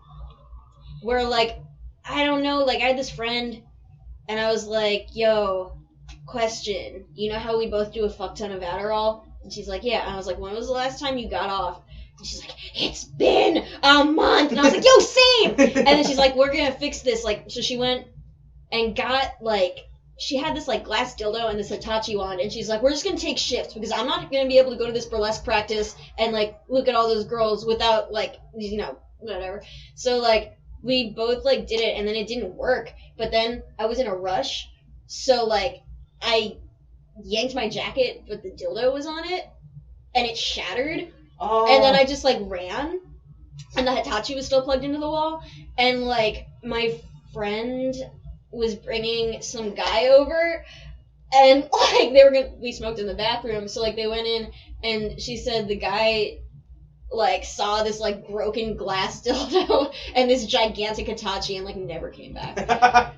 where like I don't know, like I had this friend and I was like, yo, question, you know how we both do a fuck ton of Adderall? And she's like, yeah. And I was like, when was the last time you got off? And she's like, it's been a month. And I was like, yo, same. And then she's like, we're gonna fix this. Like, so she went and got like, she had this like glass dildo and this Hitachi wand, and she's like, we're just gonna take shifts because I'm not gonna be able to go to this burlesque practice and like look at all those girls without like, you know, whatever. So like we both like did it, and then it didn't work. But then I was in a rush, so like I yanked my jacket, but the dildo was on it, and it shattered. Oh. And then I just like ran, and the Hitachi was still plugged into the wall, and like my friend was bringing some guy over, and like we smoked in the bathroom, so like they went in, and she said the guy like saw this like broken glass dildo and this gigantic Hitachi and like never came back. Yeah,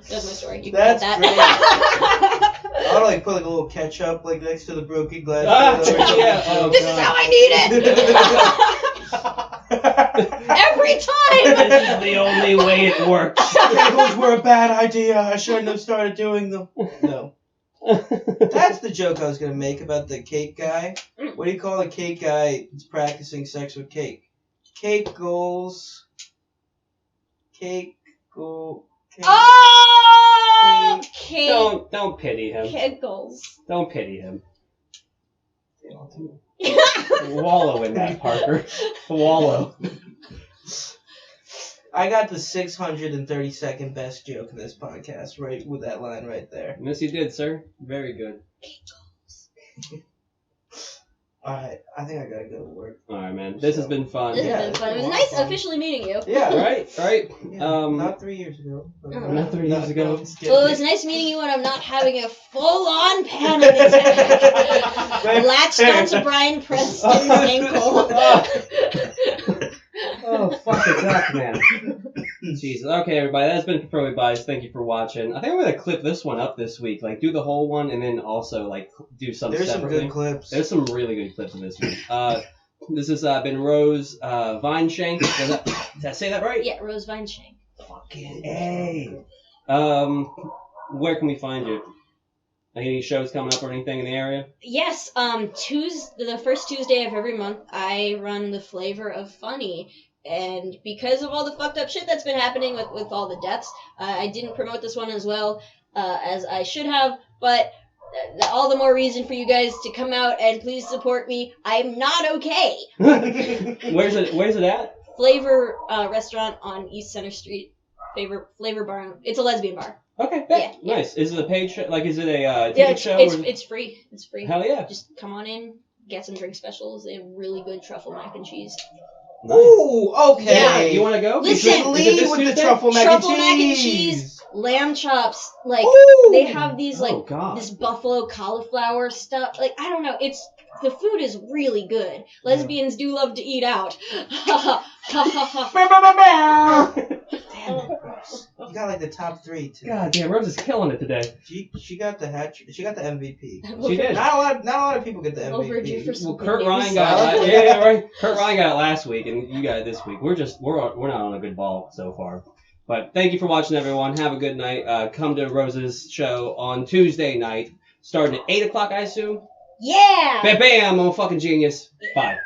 that's my story. You can That's cut great. that. I would like put like a little ketchup like next to the broken glass. Yeah. Oh, This is God. how I need it. Every time. This is the only way it works. Pickles were a bad idea. I shouldn't have started doing them. No. That's the joke I was gonna make about the cake guy. What do you call a cake guy that's practicing sex with cake? Cake goals. Cake goal. Cake. Oh, cake. Don't pity him. Pickles. Don't pity him. Wallow in that, Parker. Wallow. I got the 632nd best joke in this podcast, right with that line right there. Yes, you did, sir. Very good. Alright, I think I gotta go to work. All right, man. This has been fun. This Yeah, has been fun. It was it's nice fun. officially meeting you. Yeah, Right. Yeah, not 3 years ago. Not 3 years ago. Well, it was nice meeting you when I'm not having a full-on panic attack. Latched onto Brian Preston's ankle. Oh, fuck attack, man. Jesus. Okay, everybody. That's been Pro Advice. Thank you for watching. I think I'm gonna clip this one up this week. Like, do the whole one, and then also like do some There's some separately. good clips. There's some really good clips in this one. This has been Rose Vineshank. Did I say that right? Yeah, Rose Vineshank. Fucking A. Where can we find you? Any shows coming up or anything in the area? Yes, the first Tuesday of every month, I run the Flavor of Funny. And because of all the fucked up shit that's been happening with all the deaths, I didn't promote this one as well as I should have, but all the more reason for you guys to come out and please support me. I'm not okay. Where's it at? Flavor restaurant on East Center Street. Flavor bar. It's a lesbian bar. Okay, Yeah. nice. Is it a paid show? Like, is it a Yeah, ticket show? it's free. It's free. Hell yeah. Just come on in, get some drink specials. They have really good truffle mac and cheese. Nice. Ooh, okay. Yeah, You want to go? Listen, Is it lead this with the Tuesday? truffle mac Truffle and mac and cheese. cheese, lamb chops. Like Ooh. they have these like Oh, God. this buffalo cauliflower stuff. Like I don't know. The food is really good. Lesbians do love to eat out. Damn it, Rose. You got like the top 3 too. God damn, Rose is killing it today. She got the she got the MVP. She did. Not a lot of people get the Overdue for MVP. some Well, Kurt good Ryan news. got it. Yeah, right. Kurt Ryan got it last week, and you got it this week. We're not on a good ball so far. But thank you for watching, everyone. Have a good night. Come to Rose's show on Tuesday night, starting at 8 o'clock, I assume. Yeah. Bam, bam! I'm a fucking genius. Bye.